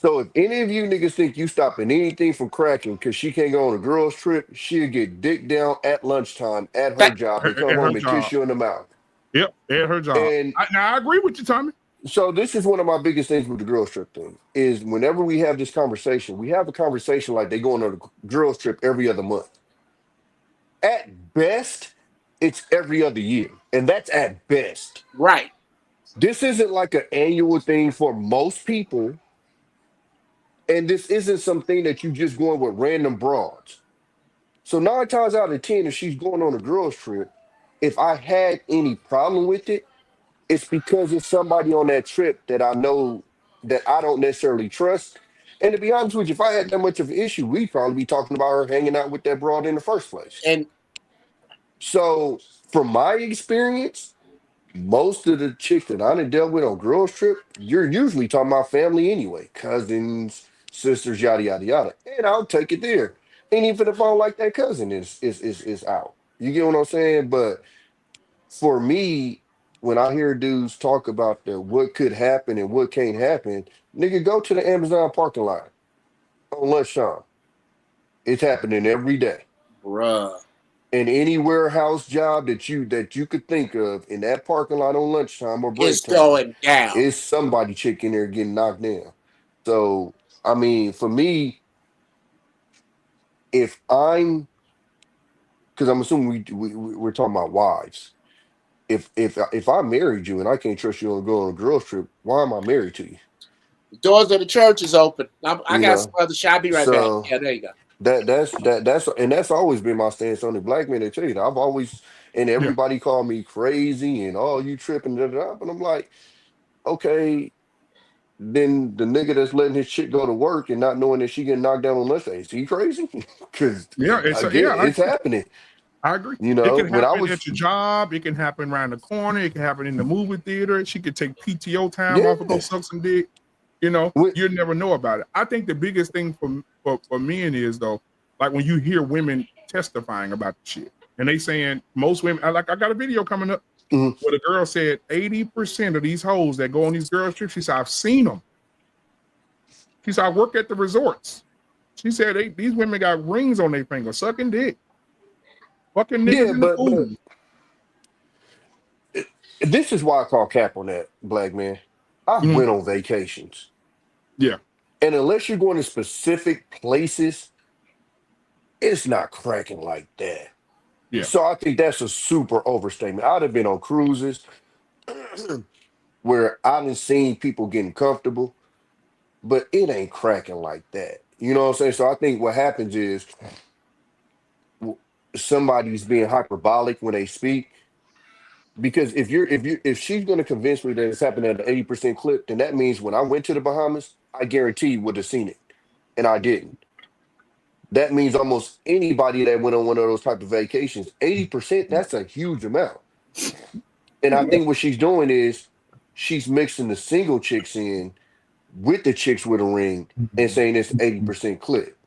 Speaker 13: So if any of you niggas think you stopping anything from cracking because she can't go on a girls trip, she'll get dick down at lunchtime at her job and
Speaker 6: At
Speaker 13: come
Speaker 6: her
Speaker 13: home and kiss
Speaker 6: job.
Speaker 13: you in the mouth.
Speaker 6: Yep. At her job.
Speaker 13: And
Speaker 6: Now I agree with you, Tommy.
Speaker 13: so this is one of my biggest things with the girls trip thing is whenever we have this conversation, we have a conversation like they going on a girls trip every other month. At best, it's every other year, and that's at best.
Speaker 12: Right.
Speaker 13: This isn't like an annual thing for most people, and this isn't something that you just going with random broads. So 9 times out of 10, if she's going on a girls trip, if I had any problem with it, it's because it's somebody on that trip that I know that I don't necessarily trust. And to be honest with you, if I had that much of an issue, we'd probably be talking about her hanging out with that broad in the first place.
Speaker 12: And
Speaker 13: So, from my experience, most of the chicks that I done dealt with on girls trip, you're usually talking about family anyway, cousins, sisters, yada yada yada, and I'll take it there. And even if I don't like that cousin, is out. You get what I'm saying? But for me, when I hear dudes talk about the what could happen and what can't happen, nigga, go to the Amazon parking lot on lunchtime. It's happening every day.
Speaker 12: bruh.
Speaker 13: And any warehouse job that you could think of in that parking lot on lunchtime or break
Speaker 12: It's
Speaker 13: time,
Speaker 12: going down.
Speaker 13: is somebody chick in there getting knocked down. So I mean, for me, if I'm because I'm assuming we're talking about wives. If I married you and I can't trust you on going on a girls trip, why am I married to you?
Speaker 12: The doors of the church is open. I
Speaker 13: You
Speaker 12: got some
Speaker 13: know,
Speaker 12: other shit. I'll be right back.
Speaker 13: so
Speaker 12: Yeah, there you go.
Speaker 13: that's always been my stance on the black men. They tell you that I've always and
Speaker 6: Yeah.
Speaker 13: everybody call me crazy and oh you tripping da, da, da. But I'm like, okay, then the nigga that's letting his chick go to work and not knowing that she getting knocked down on lunch day, is he crazy? Because
Speaker 6: Yeah.
Speaker 13: again,
Speaker 6: I
Speaker 13: it's
Speaker 6: agree.
Speaker 13: happening.
Speaker 6: I agree.
Speaker 13: You
Speaker 6: It
Speaker 13: know,
Speaker 6: can
Speaker 13: when I
Speaker 6: happen
Speaker 13: was
Speaker 6: at your job. It can happen around the corner. It can happen in the movie theater. She could take PTO time off and go
Speaker 13: yeah,
Speaker 6: suck some dick. You know,
Speaker 13: when,
Speaker 6: you'll never know about it. I think the biggest thing for men is though, like when you hear women testifying about the shit, and they saying most women. I got a video coming up
Speaker 13: mhm.
Speaker 6: where the girl said 80% of these hoes that go on these girls trips. She said I've seen them. She said I work at the resorts. She said these women got rings on their finger, sucking dick, fucking niggas
Speaker 13: Yeah,
Speaker 6: in the
Speaker 13: but
Speaker 6: pool.
Speaker 13: this is why I call cap on that black man. I've
Speaker 6: Mhm.
Speaker 13: went on vacations,
Speaker 6: Yeah,
Speaker 13: and unless you're going to specific places, it's not cracking like that.
Speaker 6: yeah,
Speaker 13: So I think that's a super overstatement. I'd have been on cruises where I done seen people getting comfortable, but it ain't cracking like that. You know what I'm saying? So I think what happens is w- somebody's being hyperbolic when they speak. Because if she's going to convince me that it's happening at an 80% clip, then that means when I went to the Bahamas, I guarantee you would have seen it, and I didn't. That means almost anybody that went on one of those type of vacations, 80%, that's a huge amount. And I think what she's doing is she's mixing the single chicks in with the chicks with a ring and saying it's 80% clip.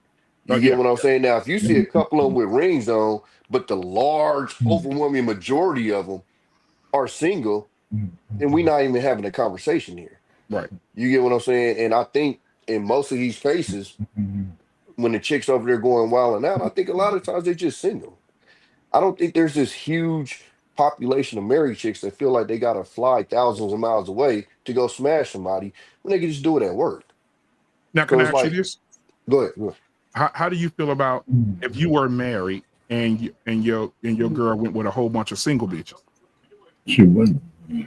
Speaker 13: You get
Speaker 6: yeah,
Speaker 13: what I'm saying? Now, if you see a couple of them with rings on, but the large, overwhelming majority of them are single, then we're not even having a conversation here.
Speaker 6: right.
Speaker 13: You get what I'm saying? And I think in most of these cases, when the chicks over there going wild and out, I think a lot of times they're just single. I don't think there's this huge population of married chicks that feel like they gotta fly thousands of miles away to go smash somebody when they can just do it at work.
Speaker 6: Now, can
Speaker 13: So
Speaker 6: I
Speaker 13: it's
Speaker 6: ask you
Speaker 13: like,
Speaker 6: this?
Speaker 13: go ahead. Go ahead.
Speaker 6: How do you feel about if you were married and your girl went with a whole bunch of single bitches?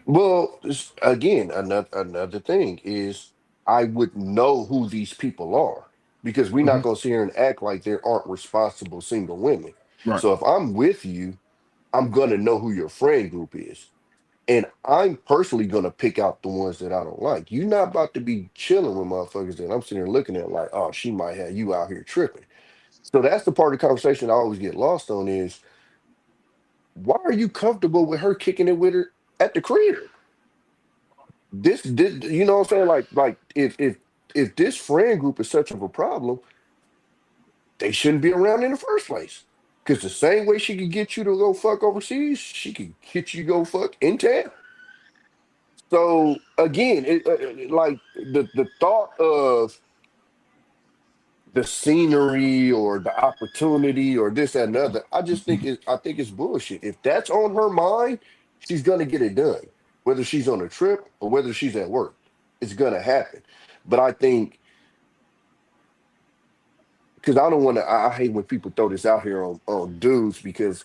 Speaker 13: Well, again, another thing is I would know who these people are because we're not
Speaker 6: Mhm.
Speaker 13: gonna sit here and act like there aren't responsible single women.
Speaker 6: Right.
Speaker 13: So if I'm with you, I'm gonna know who your friend group is. And I'm personally gonna pick out the ones that I don't like. You're not about to be chilling with motherfuckers that I'm sitting here looking at like, oh, she might have you out here tripping. So that's the part of the conversation I always get lost on is why are you comfortable with her kicking it with her at the crib? This you know what I'm saying? Like if this friend group is such of a problem, they shouldn't be around in the first place. Because the same way she could get you to go fuck overseas, she could get you to go fuck in town. So again, like the thought of the scenery or the opportunity or this that, and the other, I think it's bullshit. If that's on her mind, she's gonna get it done, whether she's on a trip or whether she's at work. It's gonna happen. But I think because I don't want to. I hate when people throw this out here on dudes because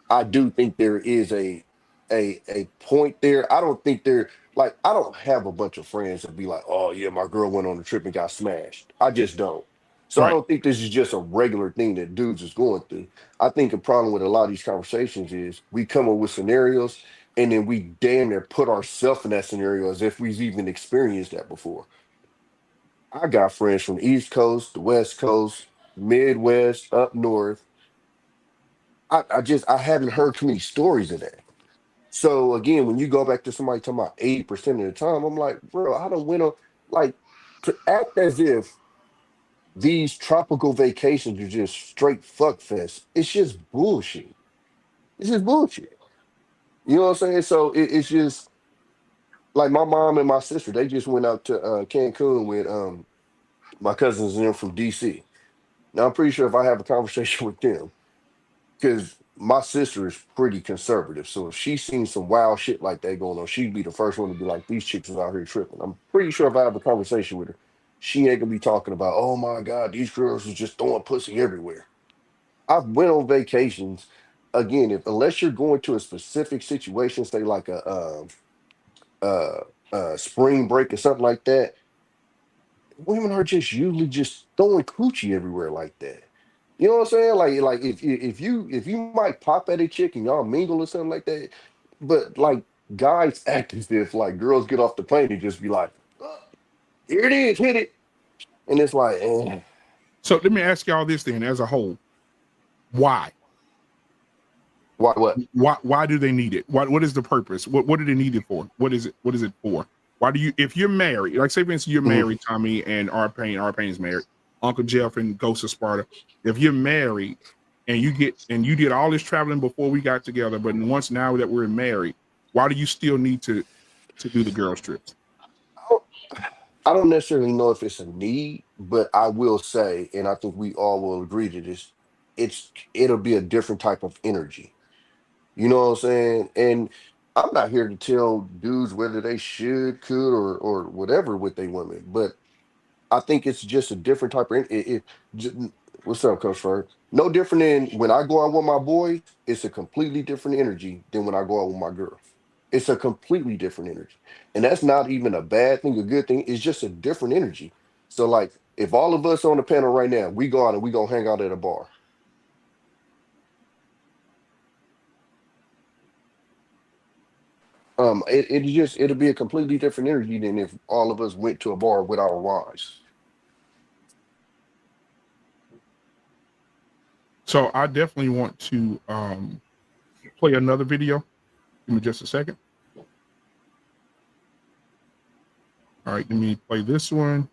Speaker 13: I do think there is a point there. I don't think there like I don't have a bunch of friends that be like, oh yeah, my girl went on a trip and got smashed. I just don't. So I
Speaker 6: Right.
Speaker 13: don't think this is just a regular thing that dudes is going through. I think the problem with a lot of these conversations is we come up with scenarios and then we damn near put ourselves in that scenario as if we've even experienced that before. I got friends from the East Coast, the West Coast, Midwest, up north. I haven't heard too many stories of that. So again, when you go back to somebody talking about 80% of the time, I'm like, bro, I don't went on like to act as if these tropical vacations are just straight fuck fest. It's just bullshit. It's just bullshit. You know what I'm saying? So it's just like my mom and my sister, they just went out to Cancun with my cousins and them from DC. Now I'm pretty sure if I have a conversation with them, because my sister is pretty conservative. So if she's seen some wild shit like that going on, she'd be the first one to be like, these chicks is out here tripping. I'm pretty sure if I have a conversation with her, she ain't gonna be talking about, oh my God, these girls is just throwing pussy everywhere. I've went on vacations. Again, if unless you're going to a specific situation, say like uh, spring break or something like that, women are just usually just throwing coochie everywhere like that. You know what I'm saying? Like if you might pop at a chick and y'all mingle or something like that, but like guys act as if like girls get off the plane and just be like, "Oh, here it is, hit it," and it's like,
Speaker 6: So let me ask y'all this then, as a whole, why?
Speaker 13: Why what?
Speaker 6: Why do they need it? What is the purpose? What do they need it for? What is it for? Why do you, if you're married, like say for instance you're married, Tommy and our Pain is married, Uncle Jeff and Ghost of Sparta. If you're married and you did all this traveling before we got together, but once now that we're married, why do you still need to do the girls trips?
Speaker 13: I don't necessarily know if it's a need, but I will say, and I think we all will agree to this, it'll be a different type of energy. You know what I'm saying? And I'm not here to tell dudes whether they should, could, or whatever with they women, but I think it's just a different type of what's up, Coach Fur? No different than when I go out with my boys, it's a completely different energy than when I go out with my girl. It's a completely different energy. And that's not even a bad thing, a good thing. It's just a different energy. So like if all of us on the panel right now, we go out and we gonna hang out at a bar. It'll be a completely different energy than if all of us went to a bar with our wives.
Speaker 6: So I definitely want to play another video. Give me just a second. All right, let me play this one.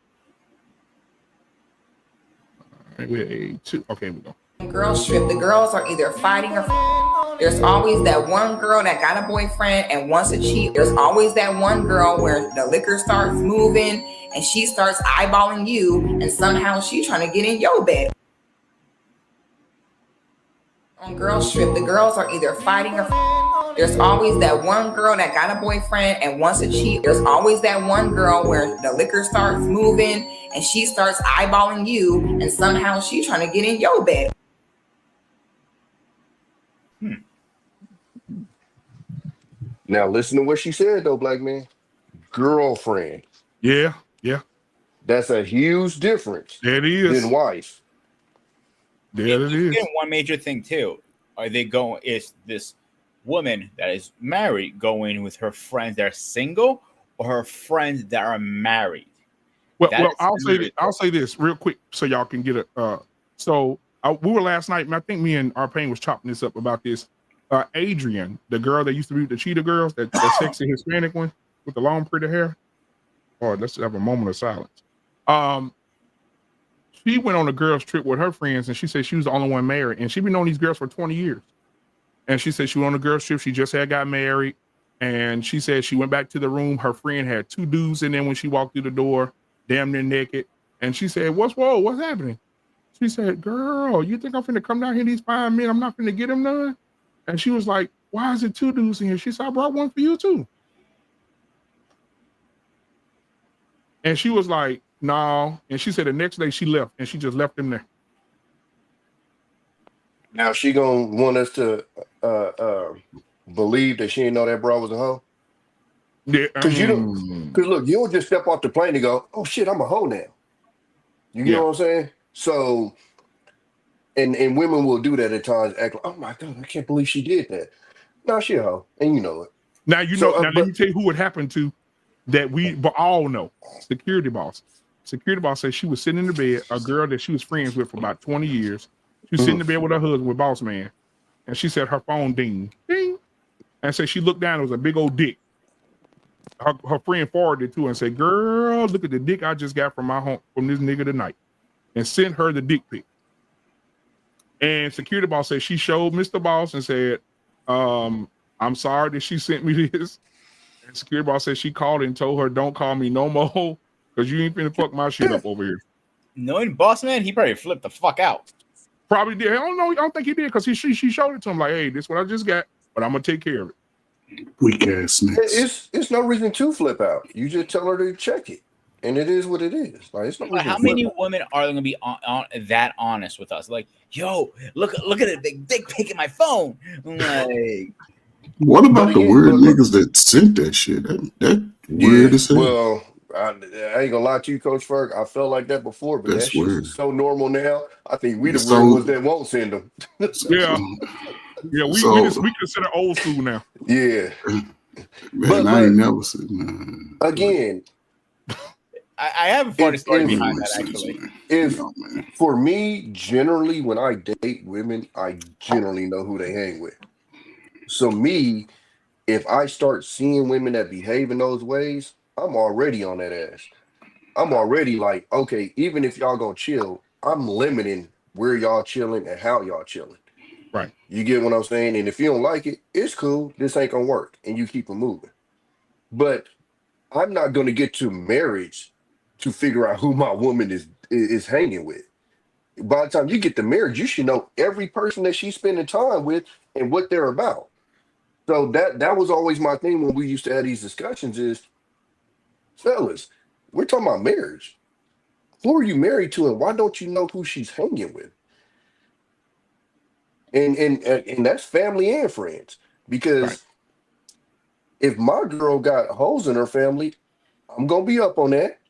Speaker 6: All right, we're two. Okay, here we go.
Speaker 15: Girls trip. The girls are either fighting or there's always that one girl that got a boyfriend and wants to cheat. There's always that one girl where the liquor starts moving and she starts eyeballing you and somehow she's trying to get in your bed. On girls trip, the girls are either fighting or there's always that one girl that got a boyfriend and wants to cheat. There's always that one girl where the liquor starts moving and she starts eyeballing you and somehow she's trying to get in your bed.
Speaker 13: Now listen to what she said though, black man. Girlfriend.
Speaker 6: Yeah.
Speaker 13: That's a huge difference
Speaker 6: It is.
Speaker 13: than wife.
Speaker 6: There it is.
Speaker 11: And one major thing too. Are they going? Is this woman that is married going with her friends that are single, or her friends that are married?
Speaker 6: Well, I'll say this real quick so y'all can get a. We were last night, and I think me and Arpain was chopping this up about this. Adrian, the girl that used to be the Cheetah Girls, that sexy Hispanic one with the long pretty hair. Oh, let's have a moment of silence. She went on a girls' trip with her friends, and she said she was the only one married, and she'd been knowing these girls for 20 years. And she said she went on a girls' trip. She just had got married, and she said she went back to the room. Her friend had 2 dudes in there when she walked through the door, damn near naked. And she said, What's happening? She said, girl, you think I'm finna come down here these 5 men? I'm not finna get them none? And she was like, why is it 2 dudes in here? She said, I brought one for you too. And she was like, no. And she said the next day she left, and she just left him there.
Speaker 13: Now she gonna want us to believe that she didn't know that bro was a hoe?
Speaker 6: Yeah,
Speaker 13: because look, you don't just step off the plane and go, oh shit, I'm a hoe now. You know what I'm saying? So, and women will do that at times, act like, oh my God, I can't believe she did that. No, she a hoe, and you know it.
Speaker 6: Now let me tell you who it happened to that we all know. Security boss. Security boss said she was sitting in the bed, a girl that she was friends with for about 20 years. She was sitting in the bed with her husband, with boss man. And she said her phone ding, ding. And said she looked down, it was a big old dick. Her friend forwarded it to her and said, girl, look at the dick I just got from my home, from this nigga tonight. And sent her the dick pic. And security boss said she showed Mr. Boss and said, I'm sorry that she sent me this. And security boss said she called and told her, don't call me no more, because you ain't finna fuck my shit up over here.
Speaker 11: Knowing boss man, he probably flipped the fuck out.
Speaker 6: Probably did. I don't think he did, because she showed it to him like, hey, this is what I just got, but I'm gonna take care of it.
Speaker 3: Weak ass snakes.
Speaker 13: It's no reason to flip out. You just tell her to check it, and it is what it is. Like, it's no reason.
Speaker 11: How many women are gonna be on that honest with us? Like, yo, look at it, big dick pic in my phone. Like,
Speaker 3: what about the weird niggas that sent that shit? That weird as hell.
Speaker 13: Well, I ain't gonna lie to you, Coach Ferg. I felt like that before, but
Speaker 3: That's
Speaker 13: that shit
Speaker 3: weird.
Speaker 13: is so normal now. I think we the
Speaker 3: So-
Speaker 13: real ones that won't send them.
Speaker 6: Yeah, we consider old school now.
Speaker 13: Yeah.
Speaker 3: Man, I ain't never said, man.
Speaker 13: Again,
Speaker 11: I have a funny story behind that, actually.
Speaker 13: For me, generally, when I date women, I generally know who they hang with. So me, if I start seeing women that behave in those ways, I'm already on that ass. I'm already like, okay, even if y'all gonna chill, I'm limiting where y'all chilling and how y'all chilling.
Speaker 6: Right.
Speaker 13: You get what I'm saying? And if you don't like it, it's cool. This ain't gonna work. And you keep it moving. But I'm not gonna get to marriage to figure out who my woman is hanging with. By the time you get to marriage, you should know every person that she's spending time with and what they're about. So that was always my thing when we used to have these discussions is, fellas, we're talking about marriage. Who are you married to, and why don't you know who she's hanging with? And that's family and friends. Because if my girl got hoes in her family, I'm gonna be up on that.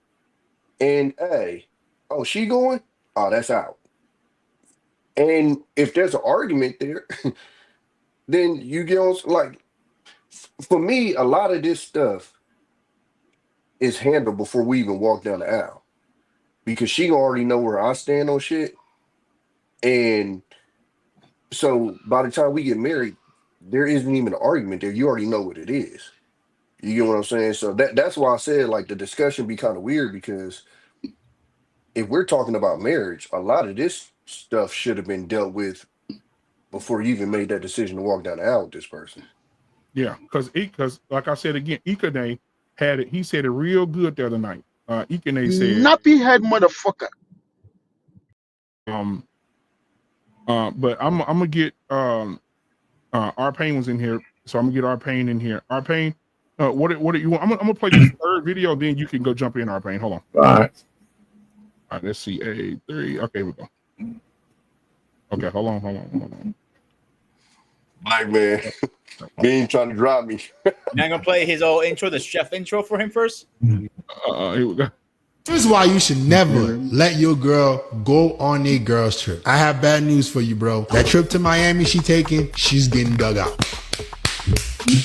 Speaker 13: And hey, oh, she going? Oh, that's out. And if there's an argument there, then you get on, like, for me, a lot of this stuff is handled before we even walk down the aisle. Because she already know where I stand on shit. And so by the time we get married, there isn't even an argument there. You already know what it is. You get what I'm saying? So that's why I said, like, the discussion be kind of weird, because if we're talking about marriage, a lot of this stuff should have been dealt with before you even made that decision to walk down the aisle with this person.
Speaker 6: Yeah, because like I said again, Ikane had it. He said it real good the other night. Ikane said,
Speaker 1: "Nappy head motherfucker."
Speaker 6: But I'm gonna get Arpain was in here, so I'm gonna get Arpain in here. Arpain, what do you want? I'm gonna play this third video, then you can go jump in, Arpain. Hold on.
Speaker 3: All right.
Speaker 6: All right, let's see. A3. Okay, we go. Okay, hold on.
Speaker 13: Black man, being trying to drive me.
Speaker 11: Now I'm gonna play his old intro, the chef intro for him first.
Speaker 6: Here we go.
Speaker 3: Here's why you should never let your girl go on a girls trip. I have bad news for you, bro. That trip to Miami she taking, she's getting dug out.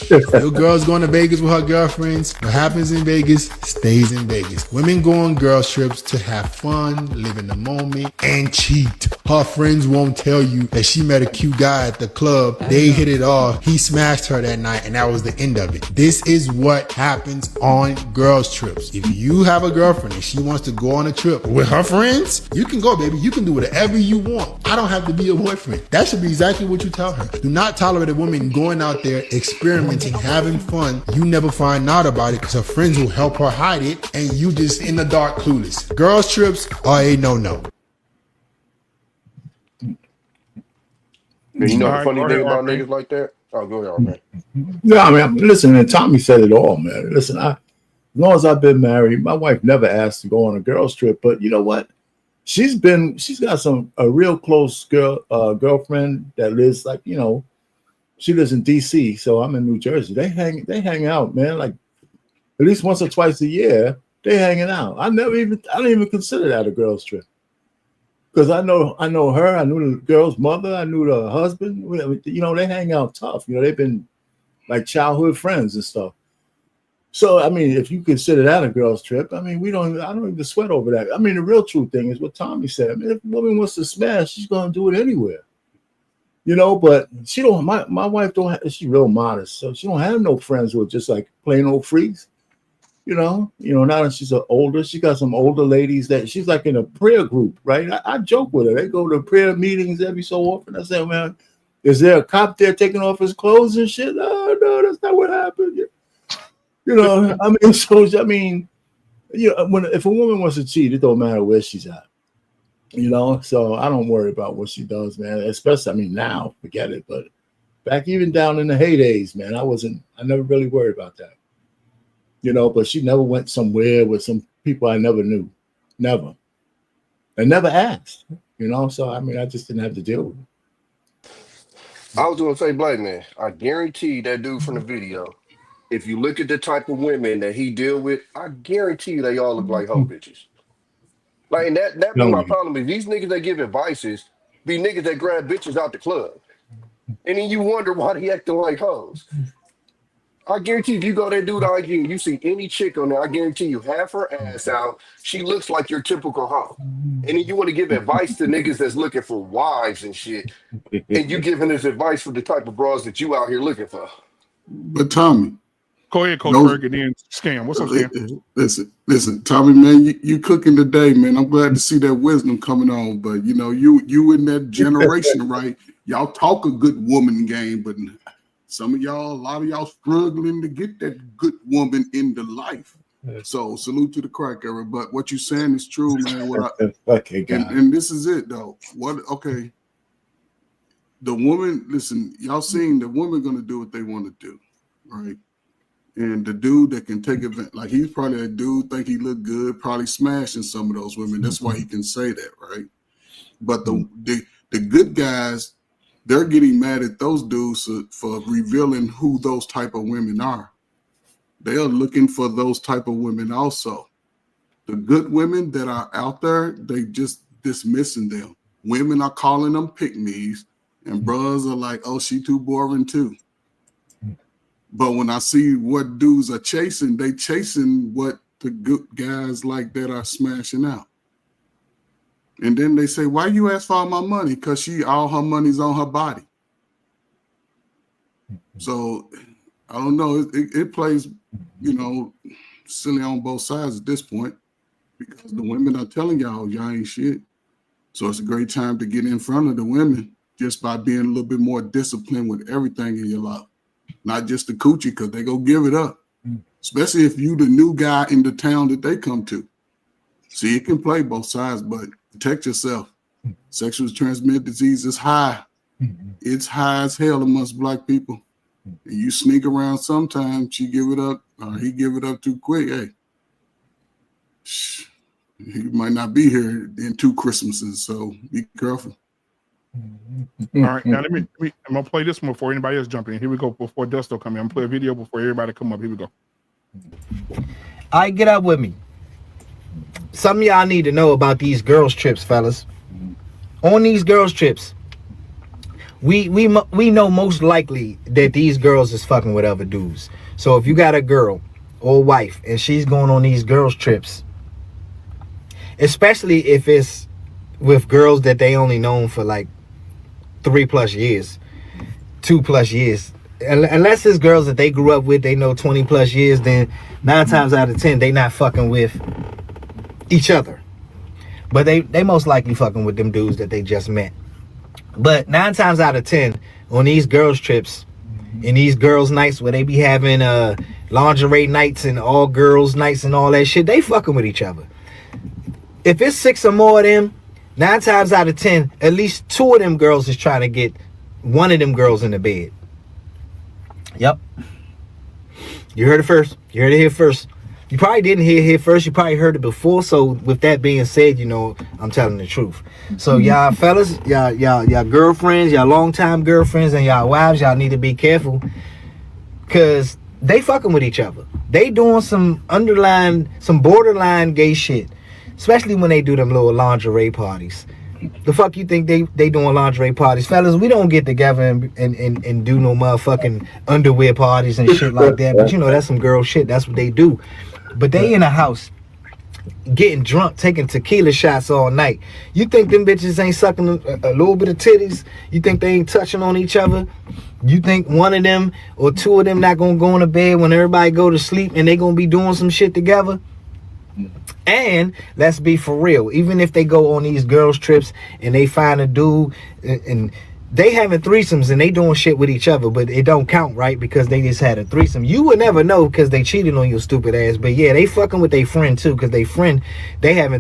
Speaker 3: Your girl's going to Vegas with her girlfriends. What happens in Vegas stays in Vegas. Women go on girls trips to have fun, live in the moment, and cheat. Her friends won't tell you that she met a cute guy at the club. They hit it off. He smashed her that night, and that was the end of it. This is what happens on girls trips. If you have a girlfriend and she wants to go on a trip with her friends, you can go, baby. You can do whatever you want. I don't have to be your boyfriend. That should be exactly what you tell her. Do not tolerate a woman going out there experimenting, having fun. You never find out about it because her friends will help her hide it, and you just in the dark, clueless. Girls trips are a no-no.
Speaker 13: And you know the funny thing about niggas like that? Oh, go ahead, man.
Speaker 16: Yeah, I mean, listen, and Tommy said it all, man. Listen, as long as I've been married, my wife never asked to go on a girls trip, but you know what? She's got a real close girlfriend that lives like, you know, she lives in DC, so I'm in New Jersey. They hang out, man, like at least once or twice a year. They hanging out. I don't even consider that a girls trip. Because I know her, I knew the girl's mother, I knew the husband. You know, they hang out tough. You know, they've been like childhood friends and stuff. So, I mean, if you consider that a girl's trip, I mean, I don't even sweat over that. I mean, the real true thing is what Tommy said. I mean, if a woman wants to smash, she's gonna do it anywhere. You know, but she don't. My wife don't. She's real modest, so she don't have no friends who are just like plain old freaks. You know. Now that she's older, she got some older ladies that she's like in a prayer group, right? I joke with her. They go to prayer meetings every so often. I say, man, is there a cop there taking off his clothes and shit? No, that's not what happened. You know, I mean, if a woman wants to cheat, it don't matter where she's at. You know, so I don't worry about what she does, man. Especially, I mean, now, forget it. But back even down in the heydays, man, I never really worried about that. You know, but she never went somewhere with some people I never knew. Never. And never asked. You know, so I mean, I just didn't have to deal with it.
Speaker 13: I was gonna say, Blake, man, I guarantee that dude from the video, if you look at the type of women that he deal with, I guarantee you they all look like hoe bitches. Like, and that be my problem is these niggas that give advices be niggas that grab bitches out the club. And then you wonder why they acting like hoes. I guarantee if you go there, dude, IG, and you see any chick on there, I guarantee you half her ass out, she looks like your typical hoe. And then you want to give advice to niggas that's looking for wives and shit, and you giving this advice for the type of bras that you out here looking for.
Speaker 1: But Tommy,
Speaker 6: go ahead, Coach Berg, and then Scam. What's up, Scam?
Speaker 1: Listen, Tommy, man, you cooking today, man. I'm glad to see that wisdom coming on. But you know, you in that generation, right? Y'all talk a good woman game, but a lot of y'all struggling to get that good woman into life. So salute to the crack era. But what you're saying is true, man. And this is it though. The woman, listen, y'all seeing the woman gonna do what they want to do, right? And the dude that can take advantage, like he's probably a dude think he look good, probably smashing some of those women. That's why he can say that, right? But the good guys, they're getting mad at those dudes for revealing who those type of women are. They are looking for those type of women also. The good women that are out there, they just dismissing them. Women are calling them pick-me's, and bros are like, oh, she too boring too. But when I see what dudes are chasing, they chasing what the good guys like that are smashing out. And then they say, why you ask for all my money? Because all her money's on her body. So I don't know. It plays, silly on both sides at this point because the women are telling y'all ain't shit. So it's a great time to get in front of the women just by being a little bit more disciplined with everything in your life. Not just the coochie, because they go give it up. Especially if you the new guy in the town that they come to. See, it can play both sides, but protect yourself. Sexually transmitted disease is high. It's high as hell amongst black people. And you sneak around sometimes, she give it up, or he give it up too quick. Hey, he might not be here in 2 Christmases, so be careful.
Speaker 6: All right, now I'm gonna play this one before anybody else jump in. Here we go. Before Dusto come in, I'm gonna play a video before everybody come up. Here we go.
Speaker 17: All right, get up with me. Some of y'all need to know about these girls trips, fellas. On these girls trips, we know most likely that these girls is fucking with other dudes. So if you got a girl or wife and she's going on these girls trips, especially if it's with girls that they only known for like 3+ years, 2+ years, unless it's girls that they grew up with, they know 20+ years, then 9 times out of 10 they not fucking with each other, but they most likely fucking with them dudes that they just met. But 9 times out of 10 on these girls trips and these girls nights where they be having lingerie nights and all girls nights and all that shit, they fucking with each other. If it's 6 or more of them, 9 times out of 10 at least 2 of them girls is trying to get one of them girls in the bed. Yep, you heard it first. You heard it here first. You probably didn't hear it here first. You probably heard it before. So with that being said, you know, I'm telling the truth. So y'all fellas, y'all girlfriends, y'all longtime girlfriends and y'all wives, y'all need to be careful, because they fucking with each other. They doing some borderline gay shit, especially when they do them little lingerie parties. The fuck you think they doing lingerie parties? Fellas, we don't get together and do no motherfucking underwear parties and shit like that. But you know, that's some girl shit. That's what they do. But they in a house getting drunk, taking tequila shots all night. You think them bitches ain't sucking a little bit of titties? You think they ain't touching on each other? You think one of them or 2 of them not gonna go into bed when everybody go to sleep and they gonna be doing some shit together? And let's be for real, even if they go on these girls trips and they find a dude and they having threesomes and they doing shit with each other, but it don't count, right? Because they just had a threesome. You would never know because they cheated on your stupid ass. But yeah, they fucking with their friend too, because they having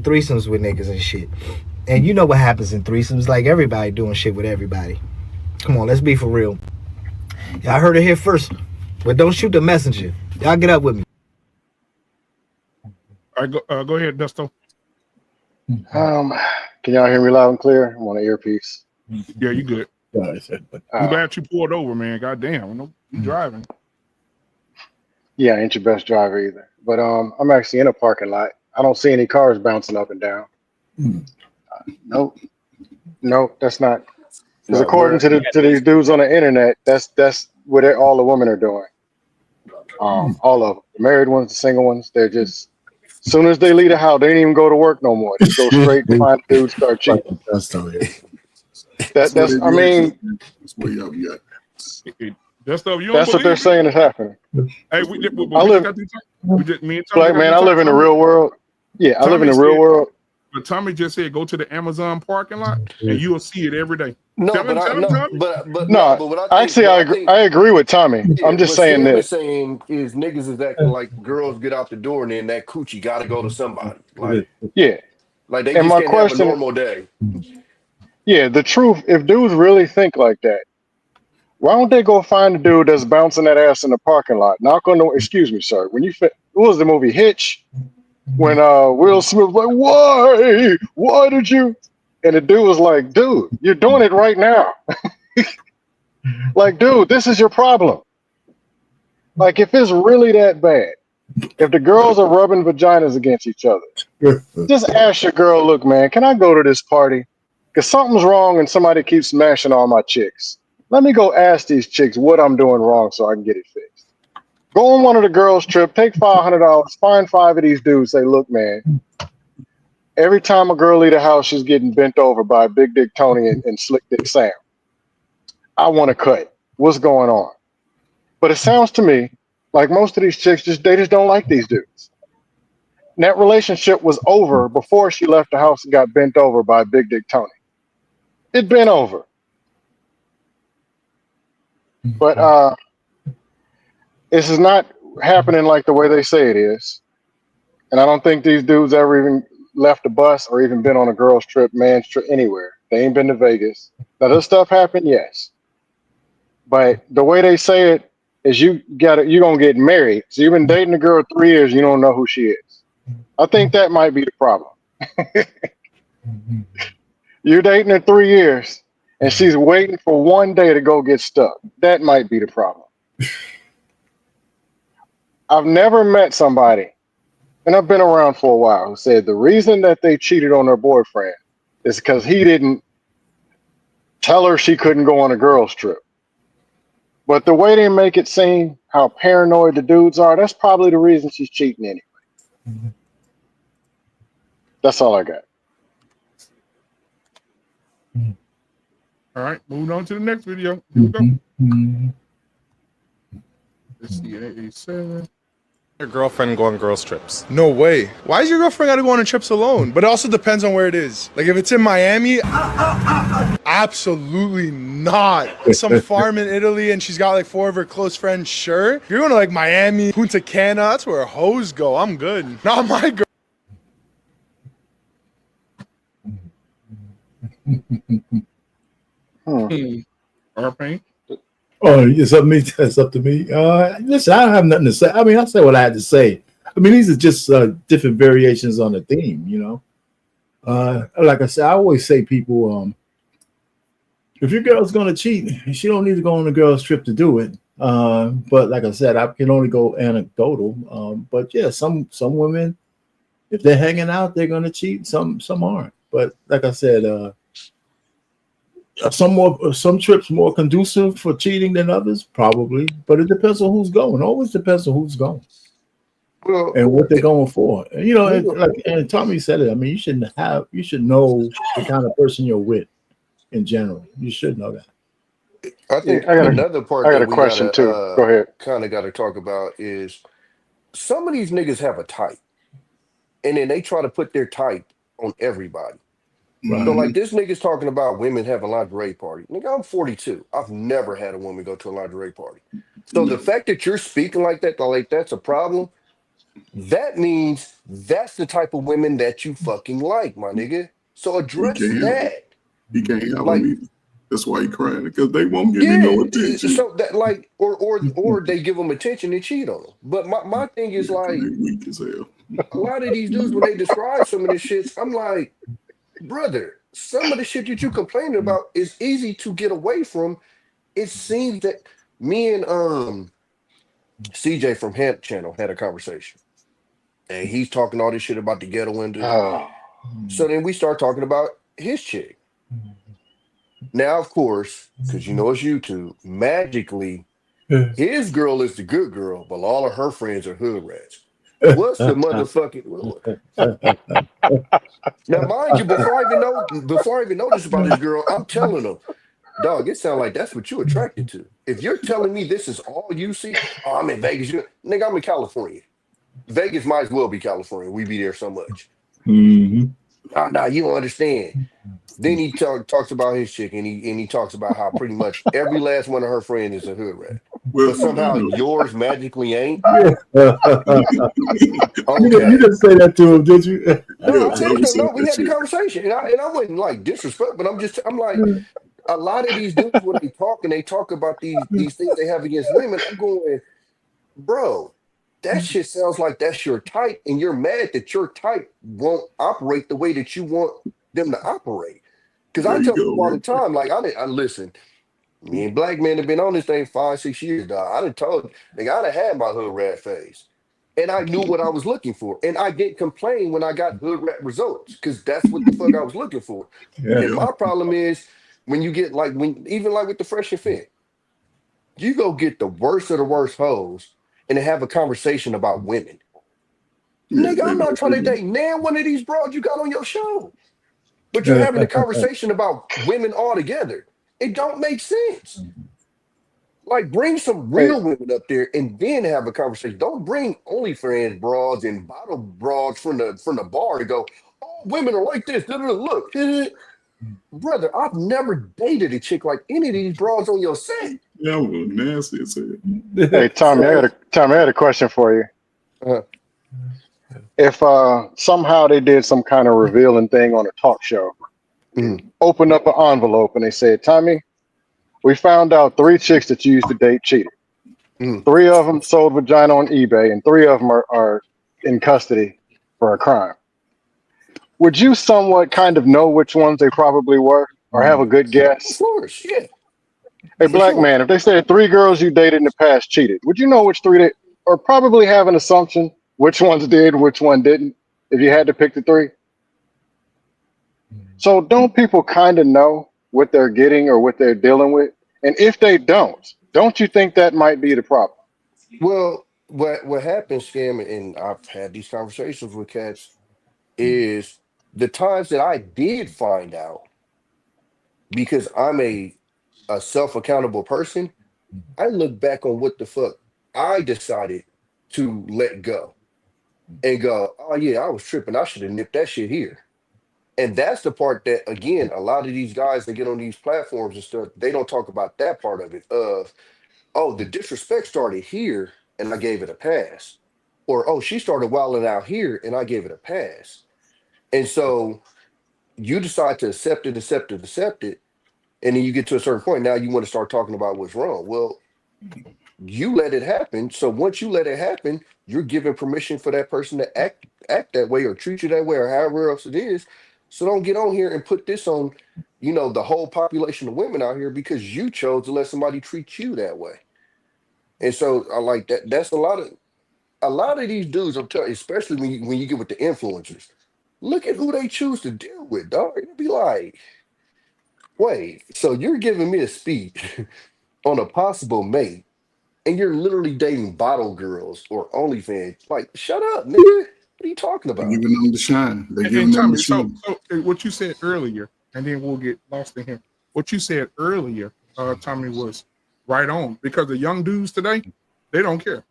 Speaker 17: threesomes with niggas and shit. And you know what happens in threesomes, like everybody doing shit with everybody. Come on, let's be for real. Y'all heard it here first, but don't shoot the messenger. Y'all get up with me.
Speaker 6: All right, go ahead, Dusto.
Speaker 18: Can y'all hear me loud and clear? I'm on an earpiece.
Speaker 6: Yeah, you good. I'm glad you pulled over, man. Goddamn, you driving.
Speaker 18: Yeah, I ain't your best driver either. But I'm actually in a parking lot. I don't see any cars bouncing up and down. Nope, that's not. Because according to these dudes on the internet, that's what all the women are doing. All of them, the married ones, the single ones, they're just. As soon as they leave the house, they ain't even go to work no more. They go straight to find dudes, start cheating.
Speaker 16: That's I
Speaker 18: mean,
Speaker 1: that's where y'all got.
Speaker 6: That's stuff you.
Speaker 18: That's what they're saying is happening.
Speaker 6: Hey,
Speaker 18: I live in the real world. Yeah, I live in the real world.
Speaker 6: But Tommy just said go to the Amazon parking lot and you'll see it every day.
Speaker 13: No,
Speaker 18: I agree with Tommy.
Speaker 13: Yeah,
Speaker 18: I'm just
Speaker 13: what
Speaker 18: saying
Speaker 13: Sam
Speaker 18: that.
Speaker 13: is saying is niggas is acting like girls get out the door and then that coochie got to go to somebody. Like,
Speaker 18: yeah,
Speaker 13: like they
Speaker 18: and
Speaker 13: just
Speaker 18: my
Speaker 13: can't
Speaker 18: question,
Speaker 13: have a normal day.
Speaker 18: Yeah, the truth. If dudes really think like that, why don't they go find a dude that's bouncing that ass in the parking lot? Knock on the. Excuse me, sir. When what was the movie Hitch? When Will Smith was like, why did you? And the dude was like, dude, you're doing it right now. Like, dude, this is your problem. Like, if it's really that bad, if the girls are rubbing vaginas against each other, just ask your girl, look, man, can I go to this party? Because something's wrong and somebody keeps smashing all my chicks. Let me go ask these chicks what I'm doing wrong so I can get it fixed. Go on one of the girls' trip, take $500, find 5 of these dudes, say, look, man, every time a girl leave the house, she's getting bent over by Big Dick Tony and Slick Dick Sam. I want to cut. What's going on? But it sounds to me like most of these chicks they just don't like these dudes. And that relationship was over before she left the house and got bent over by Big Dick Tony. It'd been over. But this is not happening like the way they say it is. And I don't think these dudes ever even left a bus or even been on a girl's trip, man's trip, anywhere. They ain't been to Vegas. Now, this stuff happened, yes. But the way they say it is you're going to get married. So you've been dating a girl 3 years, you don't know who she is. I think that might be the problem. You're dating her 3 years, and she's waiting for one day to go get stuck. That might be the problem. I've never met somebody and I've been around for a while, who said the reason that they cheated on their boyfriend is because he didn't tell her she couldn't go on a girls trip. But the way they make it seem, how paranoid the dudes are, that's probably the reason she's cheating anyway. That's all I got.
Speaker 6: All right, moving on to the next video. Here we go. Let's see, 887.
Speaker 19: Your girlfriend go on girls trips. No way. Why is your girlfriend gotta go on trips alone? But it also depends on where it is. Like if it's in Miami, absolutely not. Some farm in Italy and she's got like 4 of her close friends, sure. If you're going to like Miami, Punta Cana, that's where hoes go. I'm good. Not my girl.
Speaker 6: R-Pain?
Speaker 16: Oh, it's up to me. It's up to me. Listen, I don't have nothing to say. I mean, I said what I had to say. I mean, these are just different variations on the theme, you know. Like I said, I always say people, if your girl's gonna cheat, she don't need to go on a girl's trip to do it. But like I said, I can only go anecdotal. But yeah, some women, if they're hanging out, they're gonna cheat. Some aren't. But like I said, some trips more conducive for cheating than others, probably. But it depends on who's going. Always depends on who's going.
Speaker 13: Well,
Speaker 16: and what they're going for. And, you know, and Tommy said it. I mean, you should know the kind of person you're with in general. You should know that.
Speaker 13: I think another part I got a question too. Go ahead. Kind of got to talk about is some of these niggas have a type, and then they try to put their type on everybody. Right. So like this nigga's talking about women having a lingerie party. Nigga, I'm 42. I've never had a woman go to a lingerie party. So the fact that you're speaking like that, like that's a problem, that means that's the type of women that you fucking like, my nigga. So address that.
Speaker 1: He can't have them either. That's why he crying, because they won't give me no attention.
Speaker 13: So that like, or they give them attention and cheat on them. But my thing is like,
Speaker 1: weak as hell.
Speaker 13: A lot of these dudes, when they describe some of this shit, I'm like, brother, some of the shit that you complaining about is easy to get away from. It seems that me and CJ from Hemp Channel had a conversation, and he's talking all this shit about the ghetto industry. So then we start talking about his chick. Now, of course, because you know it's YouTube, magically, his girl is the good girl, but all of her friends are hood rats. What's the motherfucking now, mind you, before I even know this about this girl, I'm telling them, dog, it sounds like that's what you're attracted to. If you're telling me this is all you see, oh, I'm in Vegas, nigga, I'm in California. Vegas might as well be California. We be there so much. Nah, you don't understand. Then he talks about his chick, and he talks about how pretty much every last one of her friends is a hood rat. But somehow yours magically ain't. Okay.
Speaker 16: You didn't say that to him, did you?
Speaker 13: No, I said no. We had a conversation, and I wasn't like disrespect, but I'm like, a lot of these dudes when they talk about these things they have against women. I'm going, bro, that shit sounds like that's your type, and you're mad that your type won't operate the way that you want them to operate. Because I tell people all the time, like I listen. Me and black men have been on this thing 5-6 years, dog. I done told, like, I done had my hood rat phase, and I knew what I was looking for, and I didn't complain when I got hood rat results, because that's what the fuck I was looking for. Yeah. And my problem is when you get like even with the Fresh and Fit, you go get the worst of the worst hoes and then have a conversation about women. Nigga, I'm not trying to date nan one of these broads you got on your show, but you're having a conversation about women altogether. It don't make sense. Like, bring some real women up there and then have a conversation. Don't bring OnlyFans broads and bottle broads from the bar and go, oh, women are like this. Look, brother, I've never dated a chick like any of these broads on your set.
Speaker 1: Yeah, I was nasty as hell.
Speaker 18: Hey, Tommy, I had a question for you. If somehow they did some kind of revealing thing on a talk show, opened up an envelope and they said, Tommy, we found out 3 chicks that you used to date cheated. 3 of them sold vagina on eBay, and 3 of them are in custody for a crime. Would you somewhat kind of know which ones they probably were, or have a good guess?
Speaker 13: Of course, yeah.
Speaker 18: Hey, black man, if they said 3 girls you dated in the past cheated, would you know which 3 they, or probably have an assumption which ones did, which one didn't, if you had to pick the three. So don't people kind of know what they're getting or what they're dealing with? And if they don't you think that might be the problem?
Speaker 13: Well, what happens, Scam, and I've had these conversations with cats, is the times that I did find out, because I'm a self-accountable person, I look back on what the fuck I decided to let go and go, oh yeah, I was tripping. I should have nipped that shit here. And that's the part that, again, a lot of these guys that get on these platforms and stuff, they don't talk about that part of it. Of, oh, the disrespect started here and I gave it a pass. Or, oh, she started wilding out here and I gave it a pass. And so you decide to accept it. And then you get to a certain point. Now you want to start talking about what's wrong. Well, you let it happen. So once you let it happen, you're giving permission for that person to act that way or treat you that way or however else it is. So don't get on here and put this on, the whole population of women out here because you chose to let somebody treat you that way. And so I like that. That's a lot of these dudes, I'm telling you, especially when you get with the influencers. Look at who they choose to deal with, dog. It'd be like, wait, so you're giving me a speech on a possible mate, and you're literally dating bottle girls or OnlyFans. Like, shut up, nigga. What are you talking
Speaker 1: They're
Speaker 13: about?
Speaker 1: giving them the shine. They're
Speaker 6: And
Speaker 1: giving them the
Speaker 6: Tommy, so
Speaker 1: shine.
Speaker 6: what you said earlier, and then we'll get lost in here. What you said earlier, Tommy, was right on, because the young dudes today, they don't care.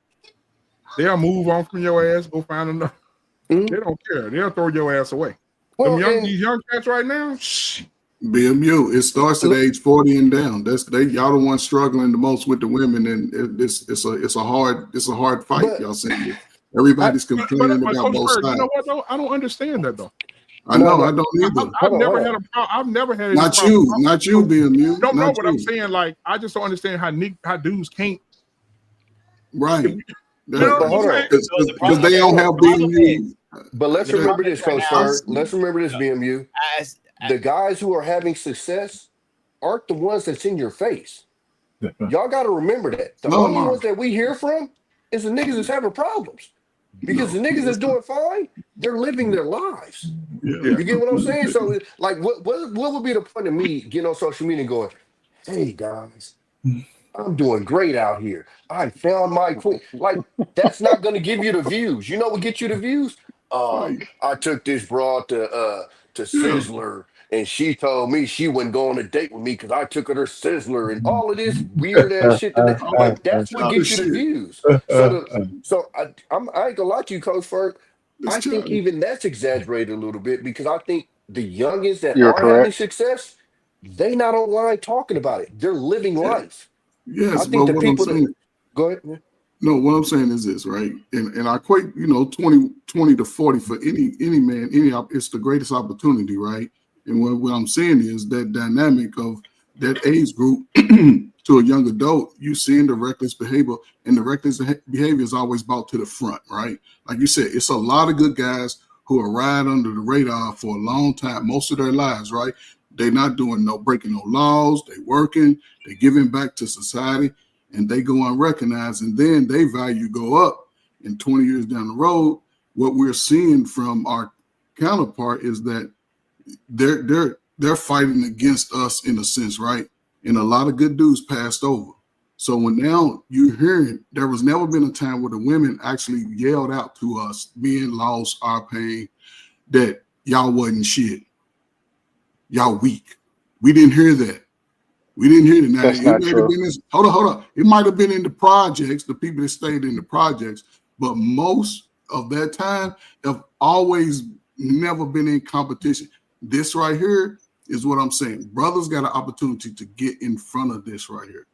Speaker 6: They'll move on from your ass, go find another.
Speaker 13: Mm-hmm.
Speaker 6: They don't care. They'll throw your ass away.
Speaker 13: Well,
Speaker 6: These young cats right now,
Speaker 1: BMU, it starts at age 40 and down. Y'all the ones struggling the most with the women, and it's a hard fight. Y'all saying it. Everybody's complaining
Speaker 6: but
Speaker 1: about
Speaker 6: Coach
Speaker 1: both
Speaker 6: Bird,
Speaker 1: sides.
Speaker 6: you know what though? I don't understand that though.
Speaker 1: I know, I don't either.
Speaker 6: I've never had a problem. I've never had any
Speaker 1: Not
Speaker 6: problem.
Speaker 1: you, BMU.
Speaker 6: Don't know
Speaker 1: not
Speaker 6: what
Speaker 1: you.
Speaker 6: I'm saying. Like, I just don't understand how dudes can't.
Speaker 1: Right.
Speaker 13: But hold on.
Speaker 1: Because they don't have BMU.
Speaker 13: But let's
Speaker 11: The
Speaker 13: remember
Speaker 11: problem
Speaker 13: this,
Speaker 11: is right
Speaker 13: Coach
Speaker 11: now-
Speaker 13: Bird. Let's remember this, BMU. The guys who are having success aren't the ones that's in your face. Y'all got to remember that. The only ones that we hear from is the niggas that's having problems. Because the niggas that's doing fine, they're living their lives. You get what I'm saying? So, like, what would be the point of me getting on social media and going, hey, guys, I'm doing great out here. I found my queen. Like, that's not going to give you the views. You know what gets you the views? I took this broad to Sizzler, and she told me she wouldn't go on a date with me because I took her to Sizzler and all of this weird ass shit. Like, that's what gets you the views. So I ain't gonna lie to you, Coach Ferg. I think even that's exaggerated a little bit because I think the youngins that
Speaker 18: You're
Speaker 13: are having
Speaker 18: correct.
Speaker 13: success, they not online talking about it. They're living life.
Speaker 1: Yes,
Speaker 13: I think
Speaker 1: but
Speaker 13: the
Speaker 1: what
Speaker 13: people
Speaker 1: I'm saying,
Speaker 13: that go ahead. Man.
Speaker 1: no, what I'm saying is this, right? And I equate, 20 to 40 for any man, it's the greatest opportunity, right? And what I'm saying is that dynamic of that age group to a young adult, you seeing the reckless behavior, and the reckless behavior is always brought to the front, right? Like you said, it's a lot of good guys who are right under the radar for a long time, most of their lives, right? They're not breaking no laws, they working, they giving back to society, and they go unrecognized, and then their value go up. And 20 years down the road, what we're seeing from our counterpart is that they're fighting against us in a sense, right? And a lot of good dudes passed over. So when now you're hearing, there was never been a time where the women actually yelled out to us, being lost, our pain, that y'all wasn't shit. Y'all weak. We didn't hear that. We didn't hear that. Now,
Speaker 18: That's not true.
Speaker 1: Hold on. It might have been in the projects, the people that stayed in the projects, but most of that time have always never been in competition. This right here is what I'm saying. Brothers got an opportunity to get in front of this right here.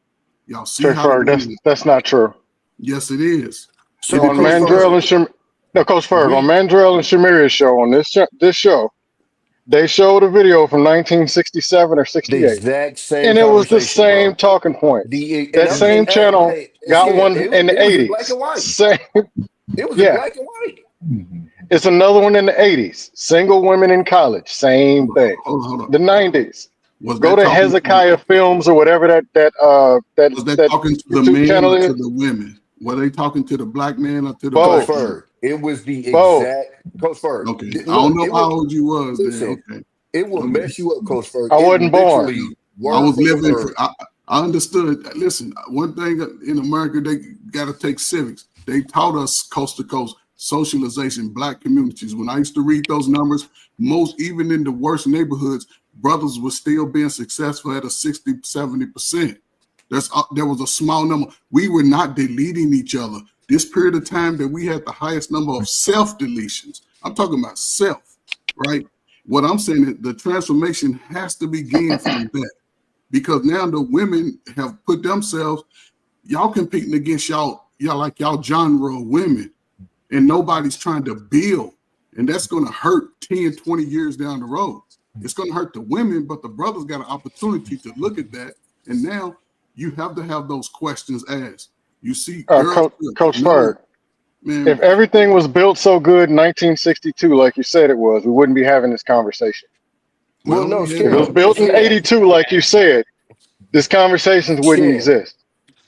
Speaker 1: Y'all see
Speaker 18: Trey
Speaker 1: how
Speaker 18: Ferg, that's not true.
Speaker 1: Yes, it is.
Speaker 18: So on Mandrell and Coach Ferg, on Mandrell and Shamiria's show, on this show, they showed a video from 1967 or 68.
Speaker 13: The exact same
Speaker 18: and it was the
Speaker 13: conversation,
Speaker 18: same
Speaker 13: bro.
Speaker 18: talking point. That
Speaker 13: And
Speaker 18: same channel got
Speaker 13: Skim,
Speaker 18: one in the
Speaker 13: it was in
Speaker 18: 80s.
Speaker 13: black and white.
Speaker 18: Same,
Speaker 13: It was in black and white.
Speaker 18: It's another one in the 80s. Single women in college, same thing.
Speaker 1: Hold on.
Speaker 18: The 90s.
Speaker 1: Was
Speaker 18: Go
Speaker 1: that
Speaker 18: to
Speaker 1: talking
Speaker 18: Hezekiah Films or whatever that
Speaker 1: was that talking to the
Speaker 18: YouTube
Speaker 1: men
Speaker 18: channel
Speaker 1: or to
Speaker 18: is.
Speaker 1: the women? Were they talking to the black man or to the
Speaker 18: Both.
Speaker 1: black
Speaker 13: Coach
Speaker 1: man?
Speaker 13: Ferg, it was the
Speaker 18: Both.
Speaker 13: exact Coach Ferg.
Speaker 1: Okay.
Speaker 13: Look,
Speaker 1: I don't know
Speaker 13: it
Speaker 1: how
Speaker 13: will
Speaker 1: old you was
Speaker 13: listen.
Speaker 1: then. Okay.
Speaker 13: It will
Speaker 1: Okay.
Speaker 13: mess you up, Coach Ferg.
Speaker 18: I
Speaker 13: It
Speaker 18: wasn't born.
Speaker 13: literally
Speaker 1: I was
Speaker 13: word for
Speaker 1: living.
Speaker 13: word.
Speaker 1: I understood. Listen, one thing in America, they got to take civics. They taught us coast to coast socialization, black communities. When I used to read those numbers, most, even in the worst neighborhoods, brothers were still being successful at a 60, 70%. There was a small number. We were not deleting each other. This period of time that we had the highest number of self-deletions. I'm talking about self, right? What I'm saying is the transformation has to begin from that. Because now the women have put themselves, y'all competing against y'all like y'all genre of women, and nobody's trying to build. And that's going to hurt 10, 20 years down the road. It's going to hurt the women, but the brothers got an opportunity to look at that. And now you have to have those questions asked. You see, girls,
Speaker 18: Coach Ferg,
Speaker 1: man,
Speaker 18: if everything was built so good in 1962, like you said it was, we wouldn't be having this conversation.
Speaker 13: Well, no,
Speaker 18: If it was built in
Speaker 13: Scam.
Speaker 18: 82, like you said, this conversations wouldn't exist.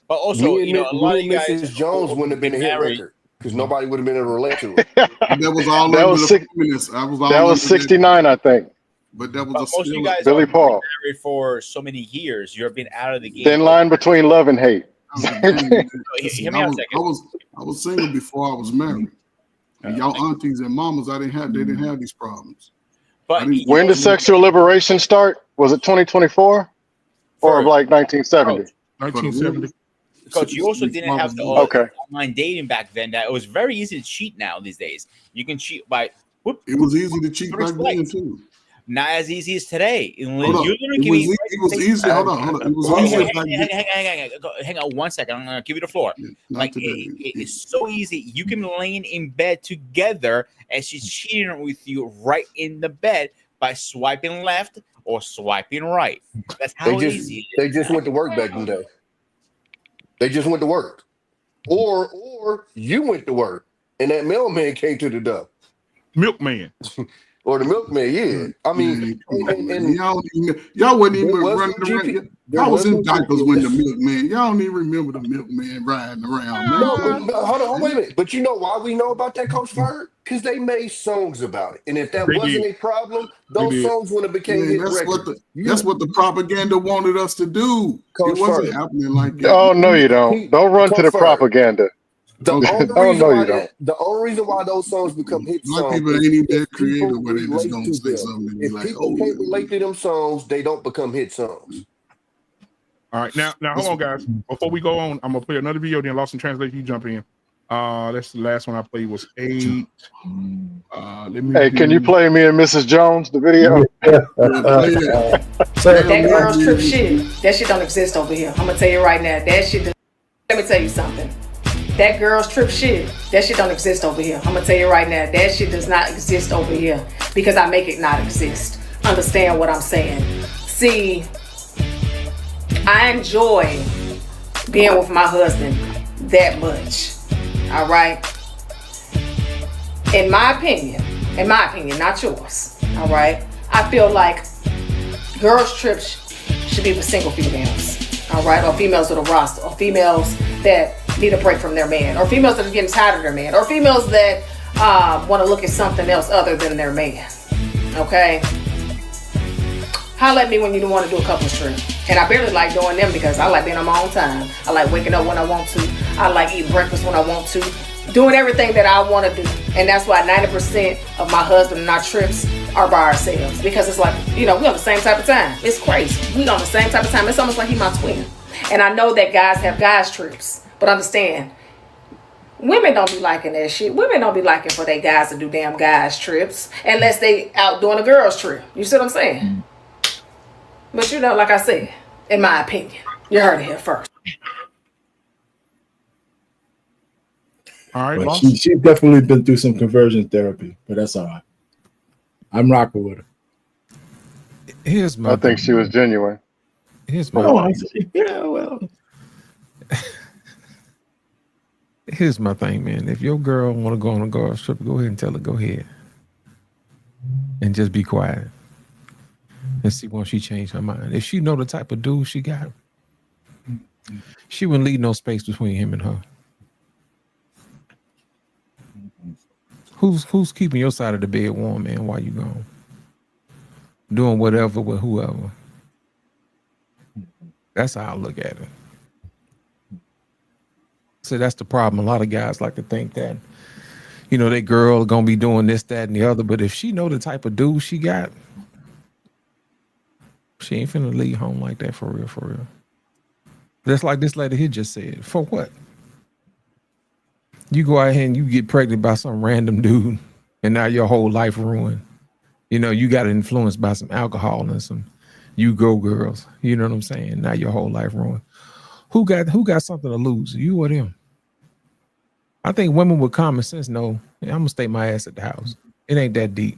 Speaker 11: But also, you know, a lot of you guys
Speaker 13: Mrs. Jones wouldn't have been a hit
Speaker 11: married.
Speaker 13: record because nobody would have been able to relate to it.
Speaker 1: That was all
Speaker 18: That
Speaker 1: under
Speaker 18: was
Speaker 1: the
Speaker 18: six-
Speaker 1: feminists. I was all
Speaker 18: That was
Speaker 1: under
Speaker 18: 69, I think.
Speaker 1: But that was
Speaker 11: But
Speaker 1: a
Speaker 11: most of you
Speaker 1: still
Speaker 11: guys
Speaker 18: Billy
Speaker 11: are
Speaker 18: Paul.
Speaker 11: married for so many years. You've been out of the game.
Speaker 18: Thin line between love and hate.
Speaker 11: Hear me out a second.
Speaker 1: I was single before I was married. And y'all aunties and mamas, they didn't have these problems.
Speaker 11: But
Speaker 18: When did sexual liberation start? Was it 2024 or like 1970?
Speaker 6: 1970.
Speaker 11: Coach, you also didn't have the
Speaker 18: Okay.
Speaker 11: online dating back then. That it was very easy to cheat now these days. You can cheat by whoop.
Speaker 1: It was easy to cheat back then
Speaker 11: swipes.
Speaker 1: too.
Speaker 11: Not as easy as today.
Speaker 1: Hold on. It was easy. Hold on. It was easier back then.
Speaker 11: Hang on 1 second. I'm gonna give you the floor. Like it's so easy. You can lay in bed together, and she's cheating with you right in the bed by swiping left or swiping right. That's how easy it is.
Speaker 13: They just went to work back in the day. They just went to work, or you went to work, and that mailman came to the door.
Speaker 6: Milkman.
Speaker 13: Or the milkman, yeah. I mean, and
Speaker 1: y'all wasn't even
Speaker 13: there was
Speaker 1: running
Speaker 13: no
Speaker 1: around.
Speaker 13: GP there
Speaker 1: I was
Speaker 13: was
Speaker 1: in
Speaker 13: no
Speaker 1: diapers when the
Speaker 13: GPS.
Speaker 1: milkman. Y'all don't even remember the milkman riding around. Man.
Speaker 13: No, but hold on, wait a minute. But you know why we know about that, Coach Ferg? Because they made songs about it. And if that
Speaker 6: They
Speaker 13: wasn't
Speaker 6: did.
Speaker 13: a problem,
Speaker 6: They
Speaker 13: those
Speaker 6: did.
Speaker 13: songs would have became
Speaker 1: Man,
Speaker 13: hit
Speaker 1: that's
Speaker 13: records.
Speaker 1: what the propaganda wanted us to do.
Speaker 13: Coach
Speaker 1: It wasn't
Speaker 13: Ferg.
Speaker 1: happening like that.
Speaker 18: Oh, no, you don't. Don't run to
Speaker 13: Coach
Speaker 18: the
Speaker 13: Ferg.
Speaker 18: propaganda.
Speaker 13: The
Speaker 1: Okay.
Speaker 13: only
Speaker 18: Oh,
Speaker 13: reason
Speaker 18: no,
Speaker 13: why
Speaker 18: you don't.
Speaker 13: the only reason why those songs become hit
Speaker 1: Black
Speaker 13: songs
Speaker 1: people
Speaker 13: is
Speaker 1: ain't even
Speaker 13: if
Speaker 1: that creative
Speaker 13: people
Speaker 1: where they just
Speaker 13: relate
Speaker 1: gonna
Speaker 13: to
Speaker 1: say
Speaker 13: them.
Speaker 1: something and be
Speaker 13: If
Speaker 1: like,
Speaker 13: people
Speaker 1: oh,
Speaker 13: can't relate to them songs, they don't become hit songs.
Speaker 6: All right, now hold on, guys. Before we go on, I'm gonna play another video. Then Lost in Translation, you jump in. That's the last one I played was 8. Let me.
Speaker 18: Hey, can you play me and Mrs. Jones, the video?
Speaker 10: That girls trip shit. That shit don't exist over here. I'm gonna tell you right now. That shit. Let me tell you something. That girls trip shit. That shit don't exist over here. I'm gonna tell you right now. That shit does not exist over here because I make it not exist. Understand what I'm saying? See, I enjoy being with my husband that much. All right. In my opinion, not yours. All right. I feel like girls trips should be for single females. All right, or females with a roster, or females that need a break from their man, or females that are getting tired of their man, or females that want to look at something else other than their man. Okay. Holla at me when you want to do a couple trip. And I barely like doing them because I like being on my own time. I like waking up when I want to. I like eating breakfast when I want to. Doing everything that I want to do. And that's why 90% of my husband and our trips are by ourselves. Because it's like, you know, we on the same type of time. It's crazy. We on the same type of time. It's almost like he my twin. And I know that guys have guys trips. But understand, women don't be liking that shit. Women don't be liking for their guys to do damn guys trips. Unless they out doing a girls trip. You see what I'm saying? But you know, like I said, in my opinion, you heard it here first.
Speaker 6: All right,
Speaker 16: But
Speaker 6: boss.
Speaker 16: she definitely been through some conversion therapy, but that's all right. I'm rocking with her.
Speaker 17: Here's my
Speaker 18: I think she was genuine.
Speaker 17: Here's my
Speaker 16: Oh, yeah, well.
Speaker 17: Here's my thing, man. If your girl want to go on a girls trip, go ahead and tell her, go ahead. And just be quiet. And see when she change her mind. If she know the type of dude she got, she wouldn't leave no space between him and her.
Speaker 20: Who's keeping your side of the bed warm, man? While you gone, doing whatever with whoever. That's how I look at it. So that's the problem. A lot of guys like to think that, you know, their girl gonna be doing this, that, and the other. But if she know the type of dude she got, she ain't finna leave home like that for real, for real. That's like this lady here just said. For what? You go out here and you get pregnant by some random dude, and now your whole life ruined. You know, you got influenced by some alcohol and some you go girls. You know what I'm saying? Now your whole life ruined. Who got something to lose? You or them? I think women with common sense know, I'm gonna stay my ass at the house. It ain't that deep.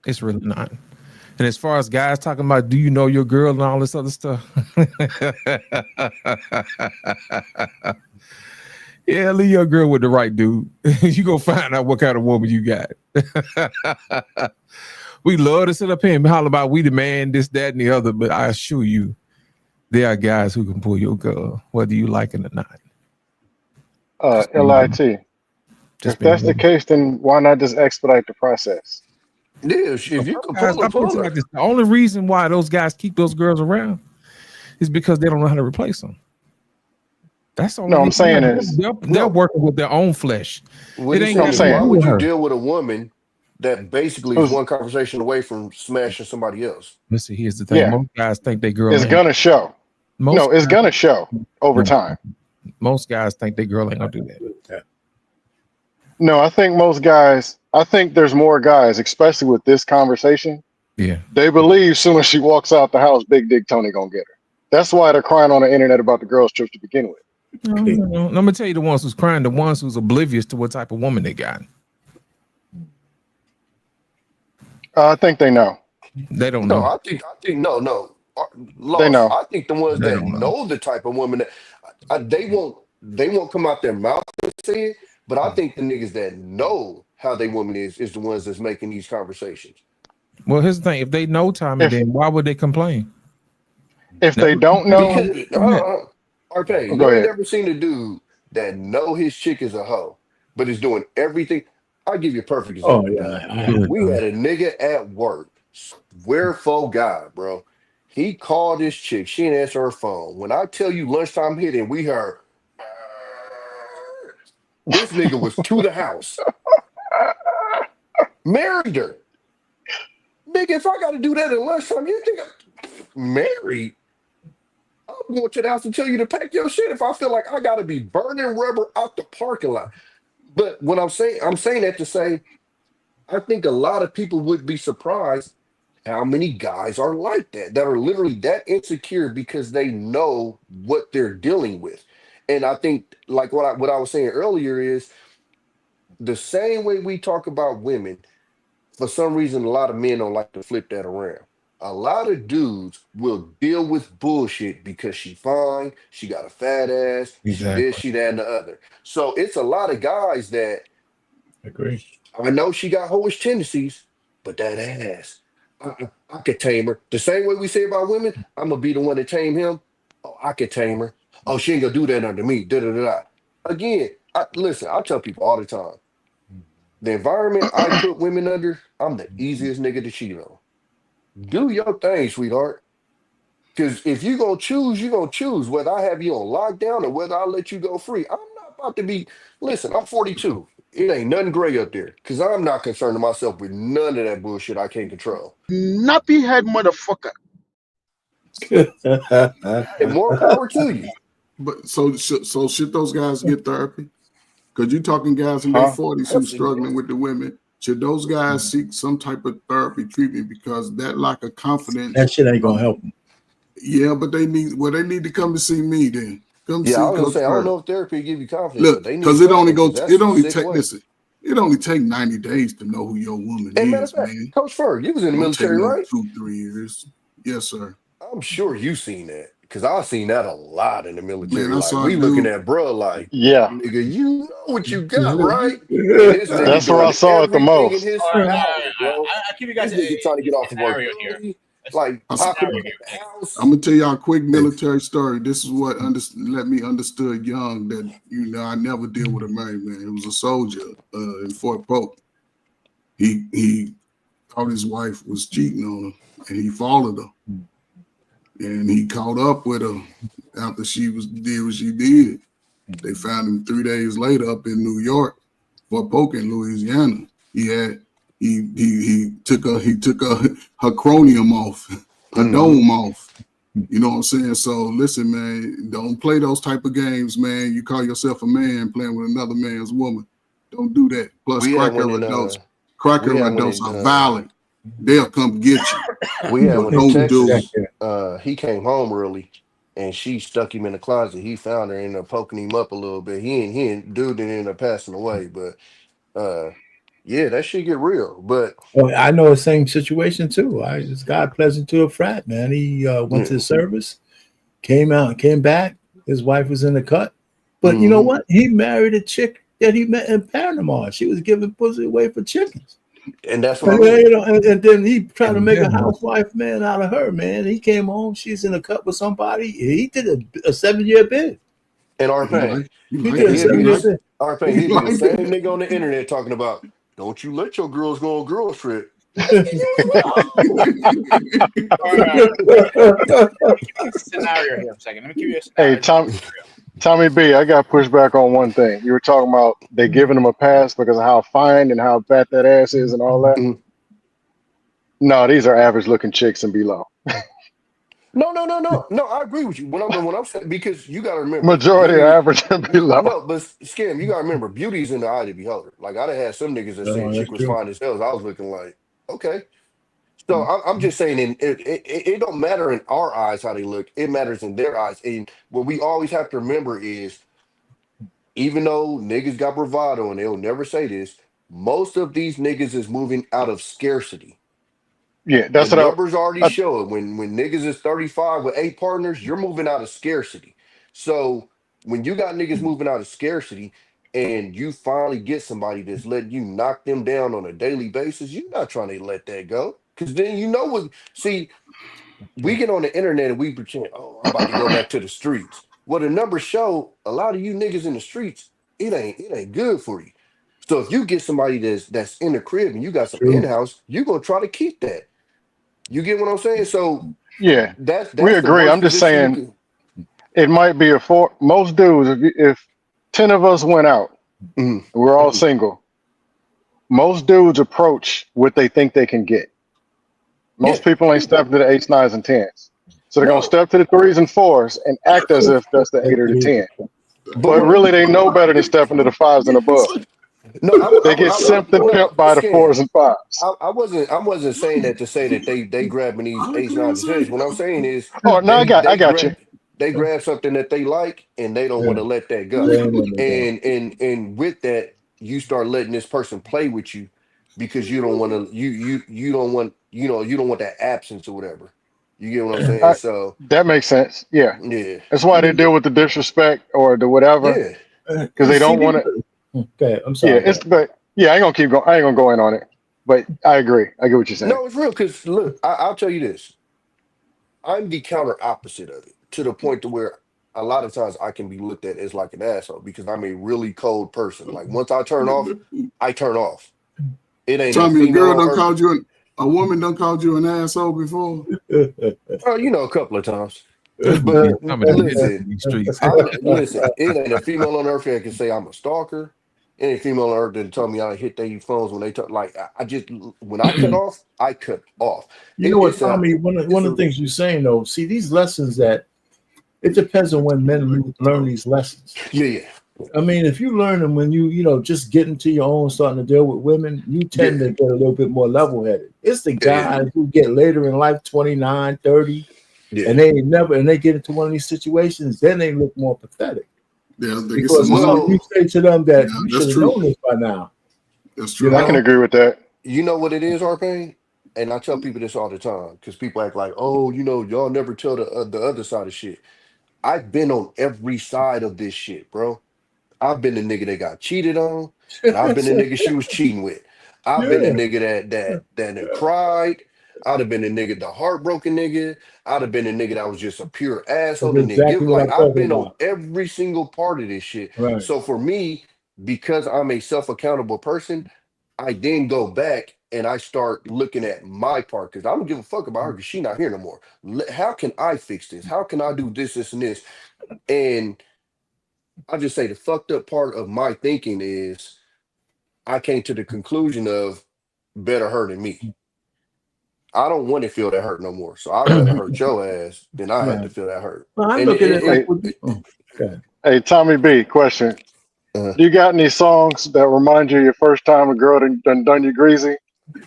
Speaker 20: It's really not. And as far as guys talking about, do you know your girl and all this other stuff? Yeah, leave your girl with the right dude. You go find out what kind of woman you got. We love to sit up here and holler about we demand this, that, and the other, but I assure you, there are guys who can pull your girl, whether you like it or not.
Speaker 18: LIT. If that's the case, then why not just expedite the process?
Speaker 13: Yeah, if you can
Speaker 20: Guys,
Speaker 13: pull her, pull her.
Speaker 20: like this. The only reason why those guys keep those girls around is because they don't know how to replace them. That's all.
Speaker 18: No, I'm saying is
Speaker 20: they're working with their own flesh.
Speaker 13: What
Speaker 20: It
Speaker 13: he's
Speaker 20: ain't
Speaker 13: saying is, why would you
Speaker 20: her.
Speaker 13: deal with a woman that basically is one conversation away from smashing somebody else?
Speaker 20: Listen, here's the thing.
Speaker 18: Yeah.
Speaker 20: Most guys think they girl
Speaker 18: it's
Speaker 20: ain't.
Speaker 18: gonna show. No, it's gonna show over time.
Speaker 20: Most guys think they girl ain't gonna do that.
Speaker 18: No, I think there's more guys, especially with this conversation.
Speaker 20: Yeah.
Speaker 18: They believe as soon as she walks out the house, Big Dick Tony gonna get her. That's why they're crying on the internet about the girls' trip to begin with.
Speaker 20: No. I'm gonna tell you the ones who's crying, the ones who's oblivious to what type of woman they got.
Speaker 18: I think they know.
Speaker 20: They don't
Speaker 13: No,
Speaker 20: know.
Speaker 13: I think no. Lost.
Speaker 18: They know.
Speaker 13: I think the ones
Speaker 20: They
Speaker 13: that
Speaker 20: don't
Speaker 13: know the type of woman that they won't come out their mouth and say it, but I think the niggas that know how they woman is the ones that's making these conversations.
Speaker 20: Well, here's the thing: if they know Tommy, then why would they complain?
Speaker 18: If they don't know,
Speaker 13: Because okay, you
Speaker 18: Go
Speaker 13: ain't
Speaker 18: ahead.
Speaker 13: never seen a dude that know his chick is a hoe, but is doing everything. I'll give you a perfect example.
Speaker 16: Oh yeah.
Speaker 13: We had a nigga at work, swear for God, bro. He called his chick. She didn't answer her phone. When I tell you lunchtime hit and we heard, this nigga was to the house. Married her. Nigga, if I got to do that at lunchtime, you think I'm married? I'm going to the house and tell you to pack your shit if I feel like I got to be burning rubber out the parking lot. But what I'm saying that to say, I think a lot of people would be surprised how many guys are like that are literally that insecure because they know what they're dealing with. And I think, like what I was saying earlier, is the same way we talk about women. For some reason, a lot of men don't like to flip that around. A lot of dudes will deal with bullshit because she fine, she got a fat ass, she this, she that, and the other. So it's a lot of guys that
Speaker 16: agree.
Speaker 13: I know she got hoish tendencies, but that ass, I could tame her. The same way we say about women, I'm gonna be the one to tame him. Oh, I could tame her. Oh, she ain't gonna do that under me. Da da da da. Again, listen. I tell people all the time, the environment I put women under, I'm the easiest nigga to cheat on. Do your thing, sweetheart. Because if you gonna choose, you gonna choose whether I have you on lockdown or whether I let you go free. I'm not about to be. Listen, I'm 42. It ain't nothing gray up there because I'm not concerned myself with none of that bullshit I can't control.
Speaker 2: Nappy head motherfucker.
Speaker 13: And more power to you.
Speaker 1: But so should those guys get therapy? Because you're talking guys in their 40s who's struggling with the women. Should those guys seek some type of therapy treatment because that lack of confidence?
Speaker 16: That shit ain't gonna help them.
Speaker 1: Yeah, but they need to come to see me then. Come see
Speaker 13: I was gonna
Speaker 1: Coach
Speaker 13: say I don't
Speaker 1: Bird.
Speaker 13: know if therapy give you confidence.
Speaker 1: Look,
Speaker 13: but they need
Speaker 1: because it only
Speaker 13: take
Speaker 1: it only take 90 days to know who your woman
Speaker 13: And matter of
Speaker 1: is,
Speaker 13: fact,
Speaker 1: man.
Speaker 13: Coach Ferg, you was in the
Speaker 1: Don't take
Speaker 13: military,
Speaker 1: no
Speaker 13: right?
Speaker 1: 2-3 years. Yes, sir.
Speaker 13: I'm sure you seen that because I've seen that a lot in the military.
Speaker 1: Man, I
Speaker 13: Like
Speaker 1: saw a
Speaker 13: we looking
Speaker 1: dude.
Speaker 13: at bro, like
Speaker 18: Yeah.
Speaker 13: nigga, you know what you got, right? And this nigga
Speaker 18: That's where I
Speaker 13: doing
Speaker 18: saw it the
Speaker 13: everything in
Speaker 18: most.
Speaker 13: his
Speaker 11: All right,
Speaker 13: power, bro.
Speaker 11: I keep you guys
Speaker 13: This nigga trying to get off of work
Speaker 11: scenario here.
Speaker 13: early. like
Speaker 1: I'm
Speaker 13: popping up at the house.
Speaker 1: gonna tell y'all a quick military story. This is what let me understood young that I never deal with a married man. It was a soldier in Fort Polk. He thought his wife was cheating on him, and he followed her, and he caught up with her after she did what she did. They found him 3 days later up in New York, Fort Polk in Louisiana. He took her cronium off, her dome off. You know what I'm saying? So listen, man, don't play those type of games, man. You call yourself a man playing with another man's woman. Don't do that. Plus,
Speaker 13: We had
Speaker 1: cracker
Speaker 13: one in
Speaker 1: adults are violent. They'll come get you.
Speaker 13: we had
Speaker 1: So
Speaker 13: one in
Speaker 1: don't do it.
Speaker 13: Texas. He came home early, and she stuck him in the closet. He found her, ended up poking him up a little bit. Dude didn't end up passing away, but yeah, that shit get real. But
Speaker 16: Well, I know the same situation too. This guy pleasant to a frat, man. He went to the service, came back. His wife was in the cut. But you know what? He married a chick that he met in Panama. She was giving pussy away for chickens.
Speaker 13: And that's what I mean.
Speaker 16: And then he tried to make a housewife, man, out of her, man. He came home, she's in a cut with somebody. He did a 7-year bid.
Speaker 13: And R-Pain,
Speaker 16: he did a 7-year bid.
Speaker 13: R-Pain, he'd be the same nigga on the internet talking about, don't you let your girls go on girl trip.
Speaker 11: Scenario here for a second. Let me give you a scenario.
Speaker 18: Hey, Tommy B, I got pushed back on one thing. You were talking about they giving him a pass because of how fine and how fat that ass is and all that. No, these are average looking chicks and below.
Speaker 13: No. I agree with you. When I'm saying, because you gotta remember,
Speaker 18: Majority are average and below.
Speaker 13: I know, but Scam, you gotta remember, beauty's in the eye of the beholder. Like I done had some niggas that say chick was fine as hell. I was looking like, okay. So I'm just saying, it don't matter in our eyes how they look. It matters in their eyes. And what we always have to remember is, even though niggas got bravado and they'll never say this, most of these niggas is moving out of scarcity.
Speaker 18: Yeah, that's
Speaker 13: the
Speaker 18: what
Speaker 13: numbers already show it. When niggas is 35 with 8 partners, you're moving out of scarcity. So when you got niggas moving out of scarcity and you finally get somebody that's letting you knock them down on a daily basis, you're not trying to let that go. Because then we get on the internet and we pretend, oh, I'm about to go back to the streets. Well, the numbers show a lot of you niggas in the streets, it ain't good for you. So if you get somebody that's in the crib and you got some in-house, you're gonna try to keep that. You get what I'm saying? So
Speaker 18: yeah,
Speaker 13: that's
Speaker 18: we
Speaker 13: the
Speaker 18: agree.
Speaker 13: worst
Speaker 18: I'm just
Speaker 13: position
Speaker 18: saying it might be most dudes. If 10 of us went out, we're all single. Most dudes approach what they think they can get. Most people ain't stepping to the 8s, 9s, and 10s. So they're gonna step to the 3s and 4s and act as if that's the 8 or the 10. But really, they know better than stepping to the 5s and above.
Speaker 13: No,
Speaker 18: they get simped and pimped by the 4s and 5s.
Speaker 13: I wasn't saying that to say that they grabbing these 8s, 9s, and 10s. What I'm saying is,
Speaker 18: oh no, I got you.
Speaker 13: They grab something that they like and they don't want to let that go. And with that, you start letting this person play with you because you don't want to you don't want you don't want that absence or whatever. You get what I'm saying? So
Speaker 18: that makes sense. Yeah. That's why they deal with the disrespect or the whatever. Because they don't want to.
Speaker 16: Okay, I'm sorry.
Speaker 18: Yeah, I ain't gonna keep going. I ain't gonna go in on it. But I agree. I get what you're saying.
Speaker 13: No, it's real. Because look, I'll tell you this. I'm the counter opposite of it, to the point to where a lot of times I can be looked at as like an asshole because I'm a really cold person. Like once I turn off, I turn off. It ain't
Speaker 1: Tell
Speaker 13: a
Speaker 1: me, a girl
Speaker 13: female
Speaker 1: done called you a woman done called you an asshole before?
Speaker 13: a couple of times. But listen, it ain't a female on earth that can say I'm a stalker. It ain't a female on earth that tell me I hit their phones when they talk. Like I just when I cut off, I cut off.
Speaker 16: You know what, Tommy? One of the things you're saying though, see these lessons that it depends on when men learn these lessons.
Speaker 13: Yeah.
Speaker 16: I mean, if you learn them when you just get into your own, starting to deal with women, you tend to get a little bit more level-headed. It's the guys who get later in life, 29, 30, and they get into one of these situations, then they look more pathetic. Because you say to them that you should have known this by now.
Speaker 1: That's true.
Speaker 18: I can agree with that.
Speaker 13: You know what it is, R-Pain? And I tell people this all the time because people act like, oh, y'all never tell the other side of shit. I've been on every side of this shit, bro. I've been the nigga that got cheated on, and I've been the nigga she was cheating with. I've been the nigga that cried. I'd have been a nigga, the heartbroken nigga. I'd have been a nigga that was just a pure asshole.
Speaker 16: That's
Speaker 13: And then
Speaker 16: exactly
Speaker 13: give
Speaker 16: what
Speaker 13: like
Speaker 16: I'm
Speaker 13: I've
Speaker 16: talking
Speaker 13: been on
Speaker 16: about.
Speaker 13: every single part of this shit.
Speaker 16: Right.
Speaker 13: So for me, because I'm a self-accountable person, I then go back and I start looking at my part because I don't give a fuck about her because she's not here no more. How can I fix this? How can I do this, and this? And I just say the fucked up part of my thinking is I came to the conclusion of better her than me. I don't want to feel that hurt no more. So I'd rather hurt your ass than I have to
Speaker 16: Right.
Speaker 13: feel that hurt.
Speaker 16: Well, I
Speaker 13: And
Speaker 16: look at it like,
Speaker 18: Hey, hey, Tommy B, question.
Speaker 13: Uh-huh.
Speaker 18: Do you got any songs that remind you of your first time a girl done you greasy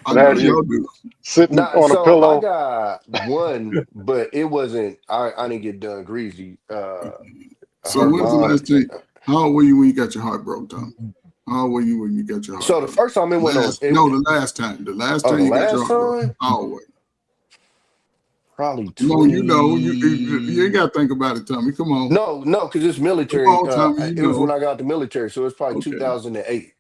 Speaker 1: I
Speaker 18: and
Speaker 1: know
Speaker 18: had
Speaker 1: y'all
Speaker 18: you
Speaker 1: do.
Speaker 18: sitting
Speaker 13: Nah,
Speaker 18: on a
Speaker 13: so I
Speaker 18: pillow?
Speaker 13: got one, but it wasn't. I didn't get done greasy.
Speaker 1: So
Speaker 13: Her
Speaker 1: when's the
Speaker 13: mom.
Speaker 1: last time? How old were you when you got your heart broke, Tom? How old were you when you got your heart
Speaker 13: So the
Speaker 1: broke?
Speaker 13: first time it went on.
Speaker 1: The last time. The last
Speaker 13: Oh,
Speaker 1: time
Speaker 13: the
Speaker 1: you got your
Speaker 13: last
Speaker 1: heart broke.
Speaker 13: time
Speaker 1: How old were you?
Speaker 13: probably
Speaker 1: Come on,
Speaker 13: 20.
Speaker 1: you ain't got to think about it, Tommy. Come on.
Speaker 13: No, because it's
Speaker 1: Come
Speaker 13: military.
Speaker 1: on, Tommy,
Speaker 13: It was when I got the military, so it's probably 2008.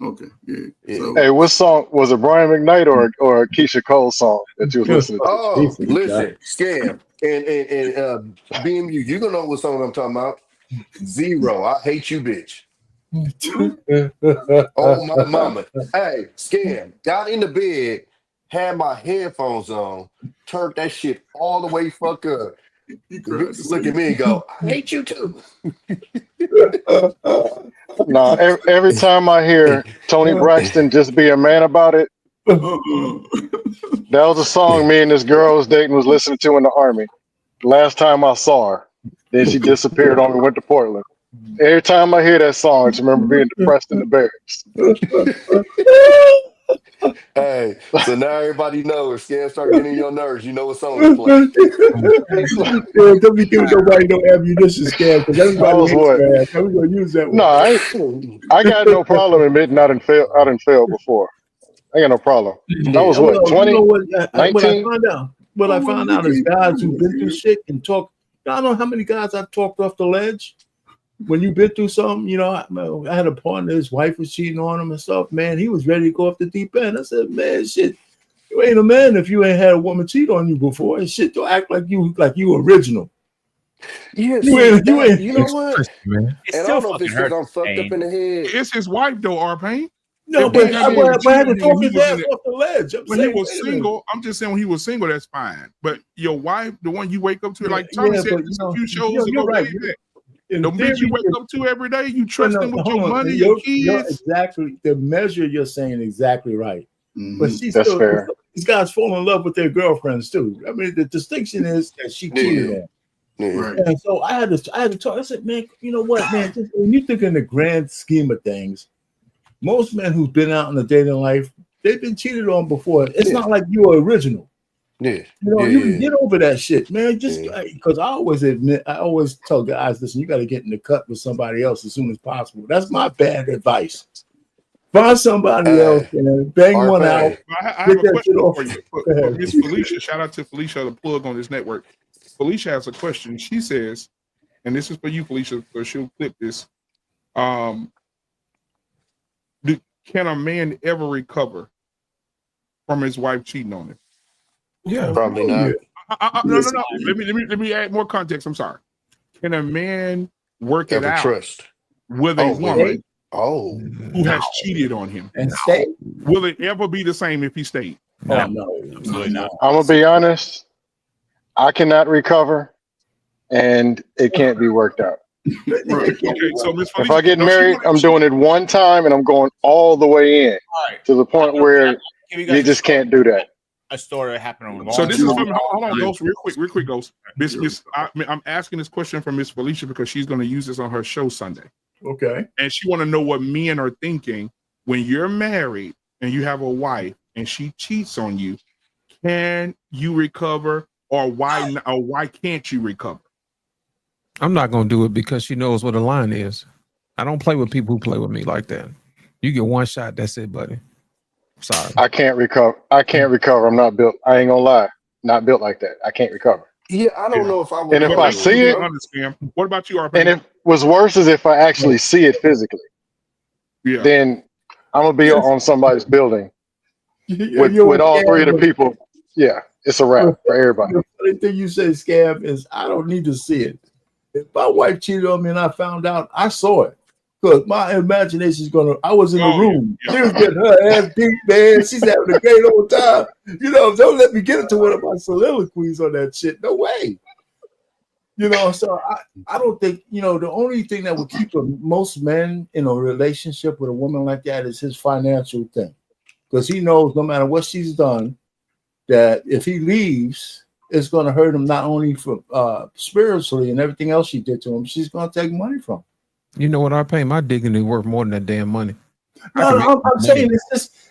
Speaker 1: Okay, yeah.
Speaker 13: Yeah.
Speaker 18: Hey, what song was it? Brian McKnight or a Keisha Cole song that you was listening to?
Speaker 13: Oh, listen, scam and BMU. You gonna know what song I'm talking about? Zero. I hate you, bitch. Oh my mama. Hey, scam. Got in the bed, had my headphones on, turned that shit all the way fuck up. The bitch look at me and go, I hate you too.
Speaker 18: Nah, every time I hear Tony Braxton just be a man about it, that was a song me and this girl I was dating was listening to in the army. Last time I saw her, then she disappeared on me, went to Portland. Every time I hear that song, I just remember being depressed in the barracks.
Speaker 13: Hey, so now everybody knows if scam start getting on your nerves, you know what song to play.
Speaker 16: Yeah, don't be giving nobody no ammunition scam because
Speaker 18: I
Speaker 16: everybody
Speaker 18: was
Speaker 16: hates
Speaker 18: what?
Speaker 16: that. How we gonna use that
Speaker 18: No,
Speaker 16: one?
Speaker 18: I got no problem admitting I didn't fail before. I got no problem. I was what,
Speaker 16: Well, you know
Speaker 18: 20,
Speaker 16: what? What I
Speaker 18: 19?
Speaker 16: find out, what I found out is guys who've been through shit and talk. I don't know how many guys I've talked off the ledge. When you've been through something, you know, I had a partner, his wife was cheating on him and stuff. Man, he was ready to go off the deep end. I said, man, shit, you ain't a man if you ain't had a woman cheat on you before. And shit, don't act like you original.
Speaker 13: Yeah,
Speaker 16: You ain't.
Speaker 13: you know what?
Speaker 20: Man.
Speaker 13: And I don't know if it's because I'm fucked up in the head.
Speaker 6: It's his wife though, R-Pain.
Speaker 16: No,
Speaker 6: If
Speaker 16: but
Speaker 6: they had
Speaker 16: I
Speaker 6: been
Speaker 16: had
Speaker 6: cheating
Speaker 16: to
Speaker 6: on him
Speaker 16: talk
Speaker 6: when he
Speaker 16: his
Speaker 6: was
Speaker 16: ass
Speaker 6: in it-
Speaker 16: off the ledge. I'm
Speaker 6: when he
Speaker 16: saying,
Speaker 6: was
Speaker 16: wait a minute.
Speaker 6: single, I'm just saying when he was single, that's fine. But your wife, the one you wake up to, like
Speaker 16: Yeah,
Speaker 6: Tommy said,
Speaker 16: but,
Speaker 6: just
Speaker 16: you
Speaker 6: a
Speaker 16: know,
Speaker 6: few shows
Speaker 16: you're
Speaker 6: ago,
Speaker 16: right.
Speaker 6: way back.
Speaker 16: In
Speaker 6: The bitch you
Speaker 16: theory,
Speaker 6: wake up to every day, you
Speaker 16: But
Speaker 6: trust
Speaker 16: no,
Speaker 6: them with
Speaker 16: hold
Speaker 6: your
Speaker 16: on.
Speaker 6: money,
Speaker 16: You're
Speaker 6: your kids.
Speaker 16: exactly the measure you're saying exactly right. But she's
Speaker 18: That's
Speaker 16: still
Speaker 18: fair.
Speaker 16: these guys fall in love with their girlfriends too. I mean, the distinction is that she cheated on.
Speaker 13: Yeah.
Speaker 16: And so I had to talk. I said, man, you know what, man? Just, when you think in the grand scheme of things, most men who've been out in the dating life, they've been cheated on before. It's not like you're original.
Speaker 13: Yeah.
Speaker 16: You know,
Speaker 13: Yeah,
Speaker 16: you can
Speaker 13: yeah.
Speaker 16: get over that shit, man. Just because I always tell guys, listen, you got to get in the cut with somebody else as soon as possible. That's my bad advice. Find somebody else and bang one out.
Speaker 6: I have
Speaker 16: Get
Speaker 6: a
Speaker 16: that
Speaker 6: question
Speaker 16: shit off.
Speaker 6: for you.
Speaker 16: Go
Speaker 6: For
Speaker 16: ahead.
Speaker 6: Miss Felicia, shout out to Felicia, the plug on this network. Felicia has a question. She says, and this is for you, Felicia, so she'll clip this. Can a man ever recover from his wife cheating on him?
Speaker 20: Yeah,
Speaker 13: probably not.
Speaker 6: No. Let me add more context. I'm sorry. Can a man work it
Speaker 13: Ever
Speaker 6: out
Speaker 13: trust
Speaker 6: with a woman who has cheated on him
Speaker 16: and stay?
Speaker 6: Will it ever be the same if he stayed?
Speaker 16: Oh no,
Speaker 11: absolutely not.
Speaker 18: I'm gonna be honest. I cannot recover, and it can't be worked out.
Speaker 6: Okay, so Miss
Speaker 18: If I get married, I'm doing it one time, and I'm going all the way in to the point where you just can't do that.
Speaker 11: A story that happened on.
Speaker 6: So this is from hold on, Ghost, real quick, Ghost. I'm asking this question from Miss Felicia because she's going to use this on her show Sunday.
Speaker 16: Okay.
Speaker 6: And she want to know what men are thinking when you're married and you have a wife and she cheats on you. Can you recover, or why can't you recover?
Speaker 20: I'm not gonna do it because she knows what the line is. I don't play with people who play with me like that. You get one shot, that's it, buddy. Sorry.
Speaker 18: I can't recover. I'm not built. I ain't gonna lie. Not built like that. I can't recover.
Speaker 13: Yeah, I don't know if I would.
Speaker 18: And if I see it,
Speaker 6: understand. What about you, RP?
Speaker 18: and if what's worse is if I actually see it physically, then I'm gonna be on somebody's building with all three of the people Yeah, it's a wrap for everybody.
Speaker 16: The funny thing you say, scam, is I don't need to see it. If my wife cheated on me and I found out, I saw it. Because my imagination is gonna. I was in the room. She was getting her ass beat, man. She's having a great old time. You know, don't let me get into one of my soliloquies on that shit. No way. You know, so I don't think, you know, the only thing that would keep most men in a relationship with a woman like that is his financial thing. Because he knows no matter what she's done, that if he leaves, it's going to hurt him not only for spiritually and everything else she did to him, she's going to take money from him.
Speaker 20: You know what? I pay my dignity worth more than that damn money.
Speaker 16: No, I'm saying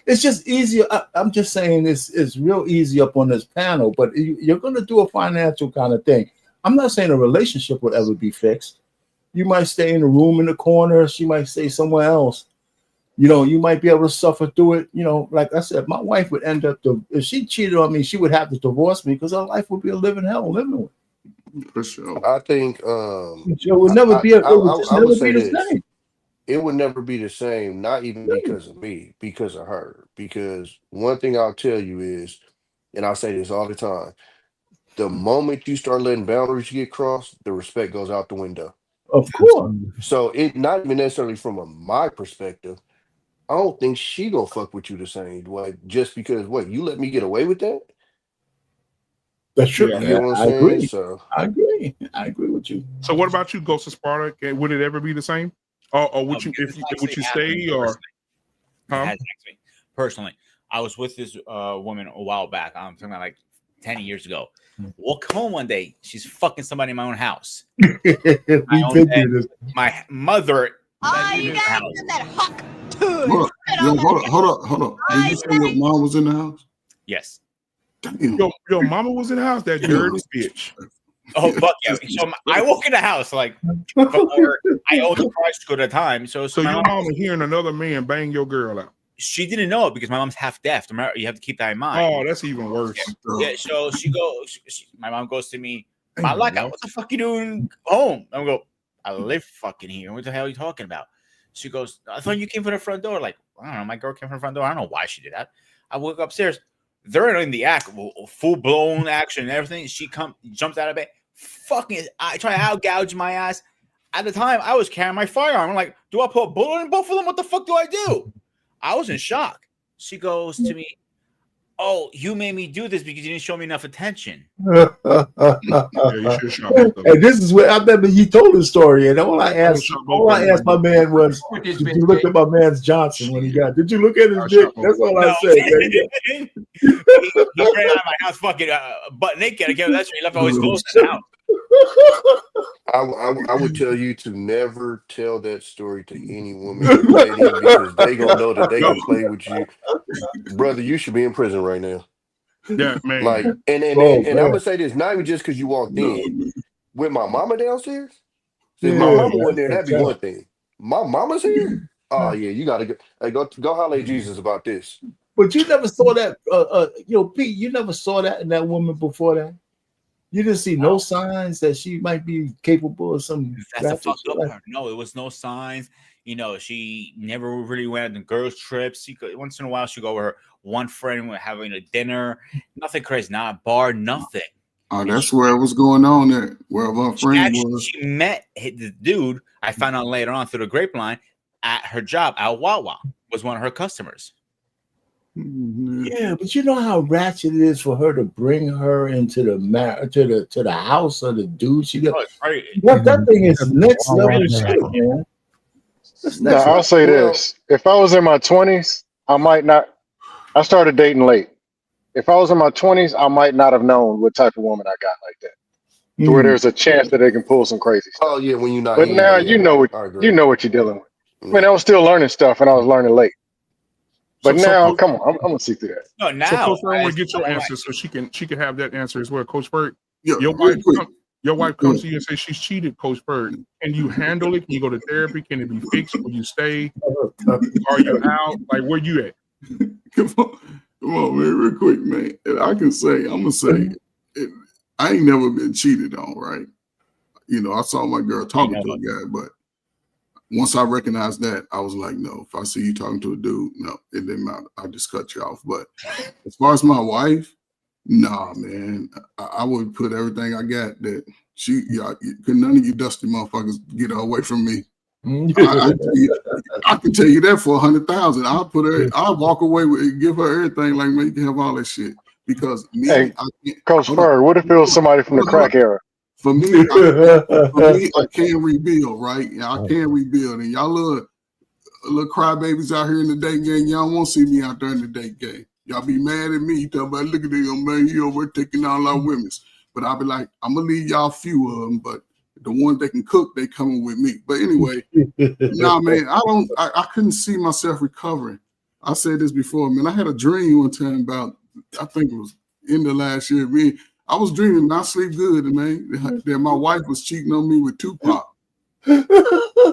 Speaker 16: it's just easier. I'm just saying it's real easy up on this panel, but you're going to do a financial kind of thing. I'm not saying a relationship will ever be fixed. You might stay in a room in the corner. She might stay somewhere else. You know, you might be able to suffer through it. You know, like I said, my wife would end up if she cheated on me, she would have to divorce me because her life would be a living hell living with.
Speaker 1: For sure.
Speaker 13: I think
Speaker 16: it would never be. It would just never be the same.
Speaker 13: It would never be the same, not even because of me, because of her. Because one thing I'll tell you is, and I say this all the time, the moment you start letting boundaries get crossed, the respect goes out the window.
Speaker 16: Of course.
Speaker 13: So it not even necessarily from my perspective. I don't think she gonna fuck with you the same way just because you let me get away with that.
Speaker 16: That's true.
Speaker 13: You know what I'm
Speaker 16: I
Speaker 13: saying?
Speaker 16: agree.
Speaker 13: So
Speaker 16: I agree with you.
Speaker 6: So what about you, Ghost of Sparta? Would it ever be the same? Or would you would you stay or?
Speaker 11: Personally, I was with this woman a while back. I'm talking about like 10 years ago. We'll come home one day. She's fucking somebody in my own house. My mother.
Speaker 1: Hold up. Did you say your mom was in the house?
Speaker 11: Yes.
Speaker 6: Your mama was in the house. That dirty bitch.
Speaker 11: Oh fuck yeah! So I walk in the house like before I owned the price school at the time. So
Speaker 6: your mama hearing another man bang your girl out.
Speaker 11: She didn't know it because my mom's half deaf. You have to keep that in mind.
Speaker 6: Oh, that's even worse.
Speaker 11: Yeah. So she goes. My mom goes to me. Malaka, what the fuck you doing home? I go. I live fucking here. What the hell are you talking about? She goes. I thought you came from the front door. Like I don't know. My girl came from the front door. I don't know why she did that. I woke upstairs. They're in the act, full blown action and everything. She jumps out of bed, fucking. I try to out gouge my ass. At the time, I was carrying my firearm. I'm like, do I put a bullet in both of them? What the fuck do I do? I was in shock. She goes to me, "Oh, you made me do this because you didn't show me enough attention."
Speaker 16: And this is what I remember. You told the story, and all I asked my man was, "Did you look at my man's Johnson when he got? Did you look at his dick?" That's all I said.
Speaker 11: He ran out of my house fucking butt naked. Again, that's why he left all his clothes in the house.
Speaker 13: I would tell you to never tell that story to any woman because they gonna know that they can play with you, brother. You should be in prison right now.
Speaker 6: Yeah, man.
Speaker 13: Like, and I'm gonna say this, not even just because you walked in with my mama downstairs. If my mama wasn't there, that'd be one thing. My mama's here. Oh yeah, you gotta go. Hey, go holler at Jesus about this.
Speaker 16: But you never saw that, Pete. You never saw that in that woman before that. You didn't see no signs that she might be capable of some.
Speaker 11: That's the fuck up her. No, it was no signs. You know, she never really went on girls' trips. Once in a while, she'd go with her one friend, having a dinner. Nothing crazy, not a bar, nothing.
Speaker 1: Oh, that's where it was going on there. Where my friend was.
Speaker 11: She met the dude. I found out later on through the grapevine at her job at Wawa. Was one of her customers.
Speaker 16: Yeah, but you know how ratchet it is for her to bring her into the house of the dude. That thing is next level shit, man.
Speaker 18: Now, I'll say this: if I was in my 20s, I might not. I started dating late. If I was in my 20s, I might not have known what type of woman I got like that. To where there's a chance that they can pull some crazy stuff.
Speaker 13: Oh yeah, when you're not.
Speaker 18: But now you know what you're dealing with. I mean, I was still learning stuff, and I was learning late. But now, come on, I'm gonna see through that.
Speaker 11: No, now
Speaker 6: so Coach Burt, I want to get your answer so she can have that answer as well, Coach Burt.
Speaker 1: Yeah,
Speaker 6: your wife comes to you and says she's cheated, Coach Burt. Can you handle it? Can you go to therapy? Can it be fixed? Will you stay? Are you out? Like, where you at?
Speaker 1: Come on, man, real quick, man. And I'm gonna say, I ain't never been cheated on, right? You know, I saw my girl talking to a guy, but once I recognized that, I was like, no, if I see you talking to a dude, no, it didn't matter. I just cut you off. But as far as my wife, Nah, man. I would put everything I got that could none of you dusty motherfuckers get her away from me. I can tell you that for 100,000. I'll walk away with it, give her everything. Like, man, you can have all that shit. Because me,
Speaker 18: Hey,
Speaker 1: I can't.
Speaker 18: Coach
Speaker 1: Hold up.
Speaker 18: Ferg, what if it was somebody from the crack era?
Speaker 1: For me, I can rebuild, right? I can rebuild. And y'all little crybabies out here in the day game, y'all won't see me out there in the day game. Y'all be mad at me. Talk about, look at them, man, you over taking all our women's. But I'll be like, I'm gonna leave y'all a few of them, but the ones that can cook, they coming with me. But anyway, nah, man, I couldn't see myself recovering. I said this before, man. I had a dream one time about, I think it was in the last year. I was dreaming, not sleep good, man, that my wife was cheating on me with Tupac. You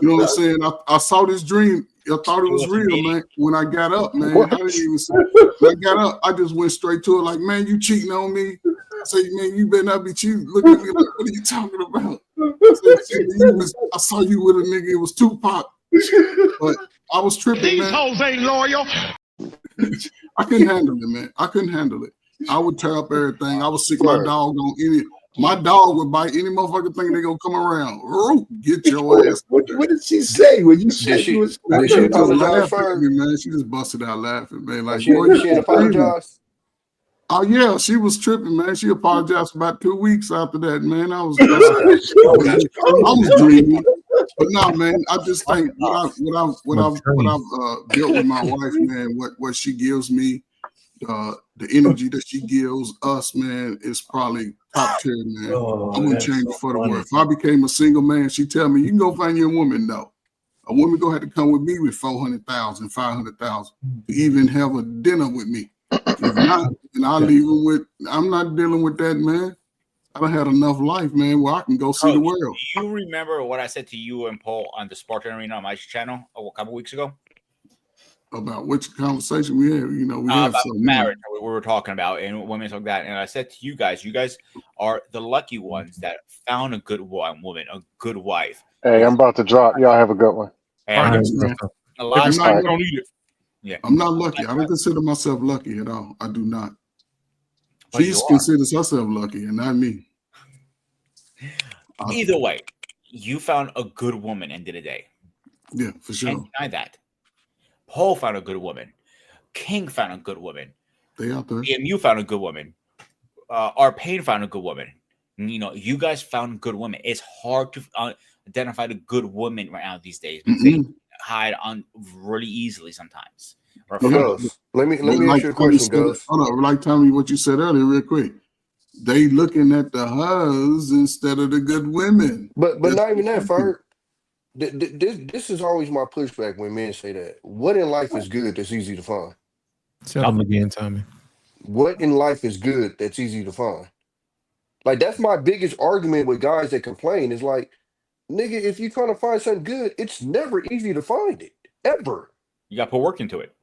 Speaker 1: know what I'm saying? I saw this dream. I thought it was real, man. When I got up, man, I didn't even see. When I got up, I just went straight to it. Like, man, you cheating on me? I say, man, you better not be cheating. Look at me like, what are you talking about? I saw you with a nigga. It was Tupac, but I was tripping, man. These hoes ain't loyal. I couldn't handle it, man. I couldn't handle it. I would tear up everything. I would sick my dog on any. My dog would bite any motherfucker think they gonna come around. Get your ass.
Speaker 16: What did she say when you said she was?
Speaker 13: Did she apologize for her?
Speaker 1: Man, she just busted out laughing, man. Like,
Speaker 13: She didn't apologize.
Speaker 1: Oh yeah, she was tripping, man. She apologized about 2 weeks after that, man. I was dreaming, but no, man. I just think what I've built with my wife, man. What she gives me, the energy that she gives us, man, is probably top tier, man. I wouldn't change it for the world. If I became a single man, she tell me, you can go find you a woman, though. A woman gonna have to come with me with 400,000, 500,000 to even have a dinner with me. If not, and I'll leave them with. I'm not dealing with that, man. I done had enough life, man, where I can go see the world.
Speaker 11: Do you remember what I said to you and Paul on the Spartan Arena on my channel a couple weeks ago?
Speaker 1: About which conversation we had? You know, we have
Speaker 11: about
Speaker 1: so
Speaker 11: marriage. We were talking about and women like that. And I said to you guys are the lucky ones that found a good woman, a good wife.
Speaker 18: Hey, I'm about to drop. Y'all have a good one.
Speaker 11: And a lot of times
Speaker 6: don't need it.
Speaker 11: Yeah,
Speaker 1: I'm not lucky. I don't consider myself lucky at all. I do not. She considers herself lucky, and not me.
Speaker 11: Either way, you found a good woman. End of the day.
Speaker 1: Yeah, for sure.
Speaker 11: Can't deny that. Paul found a good woman. King found a good woman.
Speaker 1: They out there.
Speaker 11: You found a good woman. Our Payne found a good woman. You know, you guys found good women. It's hard to identify the good woman right now these days because they hide on really easily sometimes.
Speaker 13: Gus, let me ask you a question, Gus.
Speaker 1: Hold on, like tell me what you said earlier, real quick. They looking at the huss instead of the good women.
Speaker 13: But not even that, Ferg. This is always my pushback when men say that. What in life is good that's easy to find?
Speaker 20: Tell them again, Tommy.
Speaker 13: What in life is good that's easy to find? Like, that's my biggest argument with guys that complain is like, nigga, if you're trying to find something good, it's never easy to find it. Ever.
Speaker 11: You got to put work into it.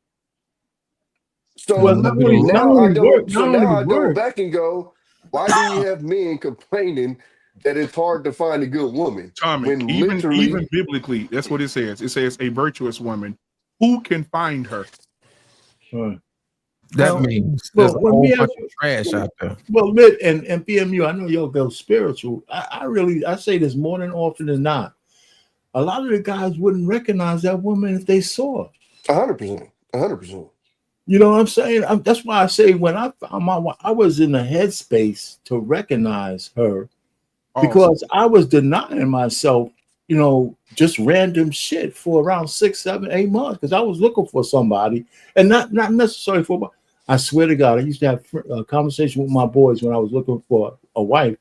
Speaker 13: So now I go back and go, why do you have men complaining that it's hard to find a good woman?
Speaker 6: Tommy,
Speaker 13: when
Speaker 6: even biblically, that's what it says. It says a virtuous woman. Who can find her?
Speaker 20: That means there's a whole bunch of trash out there.
Speaker 16: Well, Lit and PMU, I know y'all go spiritual. I say this more than often than not. A lot of the guys wouldn't recognize that woman if they saw her.
Speaker 13: 100%. 100%.
Speaker 16: You know what I'm saying? That's why I say when I found my wife, I was in the headspace to recognize her because I was denying myself, you know, just random shit for around 6, 7, 8 months because I was looking for somebody and not necessarily for. I swear to God, I used to have a conversation with my boys when I was looking for a wife.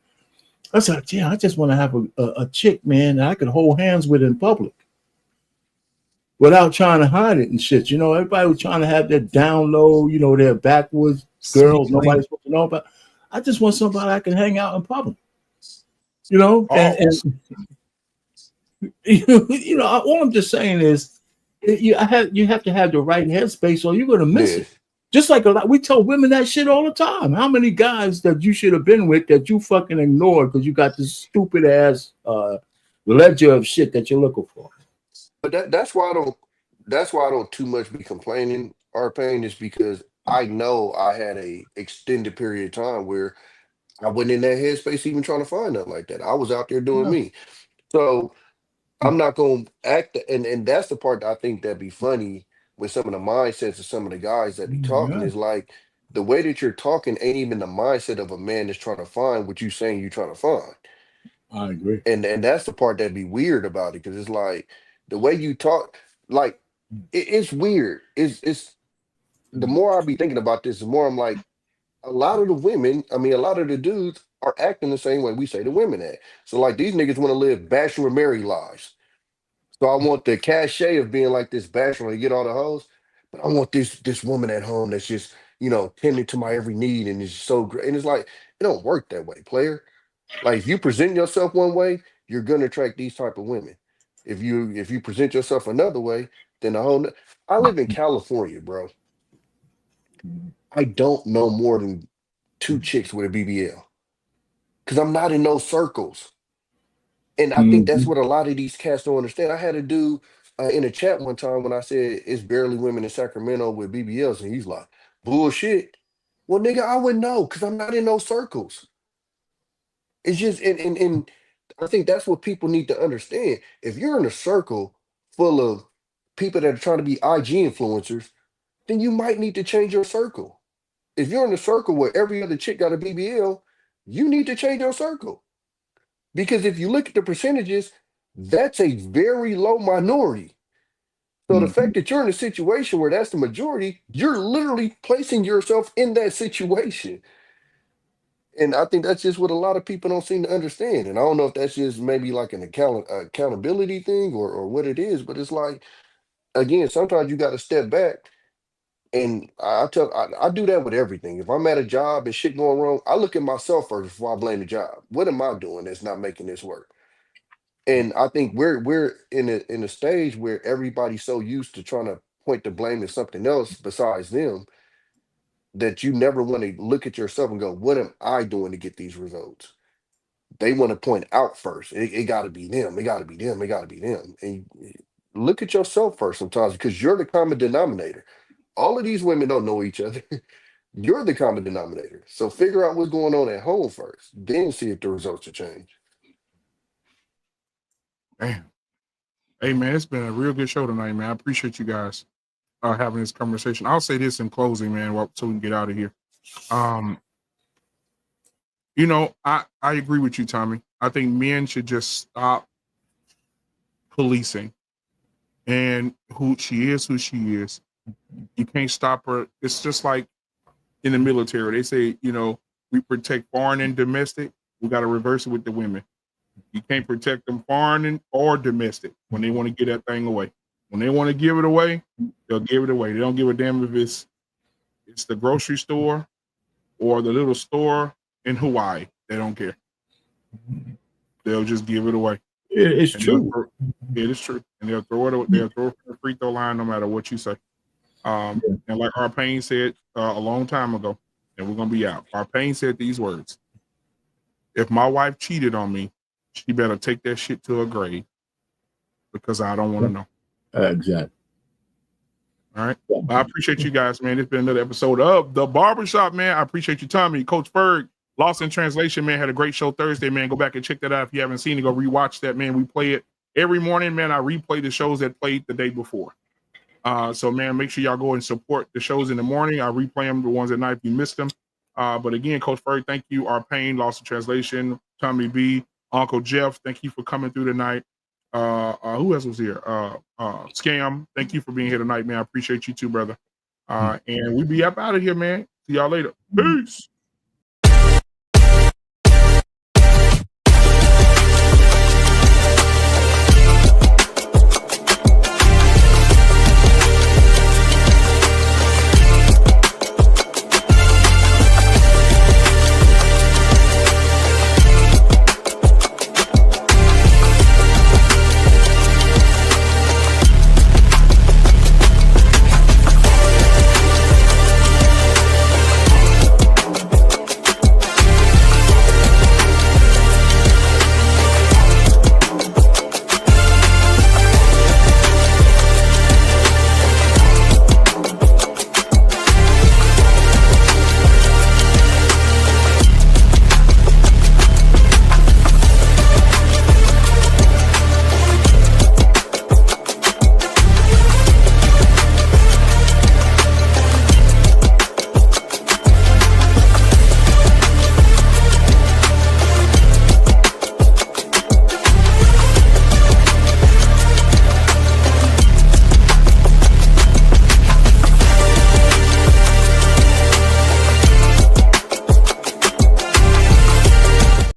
Speaker 16: I said, "Yeah, I just want to have a chick, man, that I can hold hands with in public." Without trying to hide it and shit. You know, everybody was trying to have their down low, you know, their backwoods girls nobody's supposed to know about. I just want somebody I can hang out in public. You know, and you know, all I'm just saying is you have to have the right headspace or you're gonna miss it. Just like we tell women that shit all the time. How many guys that you should have been with that you fucking ignored because you got this stupid ass ledger of shit that you're looking for?
Speaker 13: But that's why I don't too much be complaining or pain is because I know I had a extended period of time where I wasn't in that headspace even trying to find nothing like that. I was out there doing
Speaker 16: Yeah.
Speaker 13: me. So I'm not gonna act, and that's the part that I think that'd be funny with some of the mindsets of some of the guys that be talking
Speaker 16: Yeah,
Speaker 13: is like the way that you're talking ain't even the mindset of a man that's trying to find what you saying you're trying to find.
Speaker 16: I agree.
Speaker 13: And that's the part that'd be weird about it, because it's like the way you talk, like it's weird. It's the more I be thinking about this, the more I'm like, a lot of the women, I mean, a lot of the dudes are acting the same way we say the women act. So like these niggas want to live bachelor married lives. So I want the cachet of being like this bachelor to get all the hoes, but I want this woman at home that's just, you know, tending to my every need and is so great. And it's like it don't work that way, player. Like if you present yourself one way, you're gonna attract these type of women. If you present yourself another way, then the whole. I live in California, bro. I don't know more than two chicks with a BBL because I'm not in those circles. And I think that's
Speaker 16: Mhm.
Speaker 13: what a lot of these cats don't understand. I had a dude in a chat one time when I said it's barely women in Sacramento with BBLs, and he's like, bullshit. Well, nigga, I wouldn't know because I'm not in those circles. It's just, and I think that's what people need to understand. If you're in a circle full of people that are trying to be IG influencers, then you might need to change your circle. If you're in a circle where every other chick got a BBL, you need to change your circle. Because if you look at the percentages, that's a very low minority. So the
Speaker 16: Mhm.
Speaker 13: fact that you're in a situation where that's the majority, you're literally placing yourself in that situation. And I think that's just what a lot of people don't seem to understand. And I don't know if that's just maybe like an accountability thing or what it is, but it's like, again, sometimes you got to step back. And I do that with everything. If I'm at a job and shit going wrong, I look at myself first before I blame the job. What am I doing that's not making this work? And I think we're in a stage where everybody's so used to trying to point the blame at something else besides them that you never want to look at yourself and go, what am I doing to get these results? They want to point out first. It got to be them. It got to be them. It got to be them. And look at yourself first sometimes because you're the common denominator. All of these women don't know each other. You're the common denominator. So figure out what's going on at home first, then see if the results will change.
Speaker 6: Damn. Hey man, it's been a real good show tonight, man. I appreciate you guys having this conversation. I'll say this in closing, man, so we can get out of here. I agree with you, Tommy. I think men should just stop policing. And who she is. You can't stop her. It's just like in the military. They say, we protect foreign and domestic. We got to reverse it with the women. You can't protect them foreign or domestic when they want to get that thing away. When they want to give it away, they'll give it away. They don't give a damn if it's the grocery store or the little store in Hawaii. They don't care. They'll just give it away.
Speaker 16: It's true.
Speaker 6: It is true. And they'll throw it. They'll throw it from the free throw line no matter what you say. And like Arpain said a long time ago, and we're gonna be out. Arpain said these words: "If my wife cheated on me, she better take that shit to her grave because I don't want to know."
Speaker 16: Exactly.
Speaker 6: All right. Well, I appreciate you guys, man. It's been another episode of The Barbershop, man. I appreciate you, Tommy. Coach Ferg, Lost in Translation, man, had a great show Thursday, man. Go back and check that out if you haven't seen it. Go rewatch that, man. We play it every morning, man. I replay the shows that played the day before. So, man, make sure y'all go and support the shows in the morning. I replay them, the ones at night if you missed them. But again, Coach Ferg, thank you. Arpain, Lost in Translation, Tommy B, Uncle Jeff, thank you for coming through tonight. Who else was here? Scam, thank you for being here tonight, man. I appreciate you too, brother. And we be up out of here, man. See y'all later. Peace.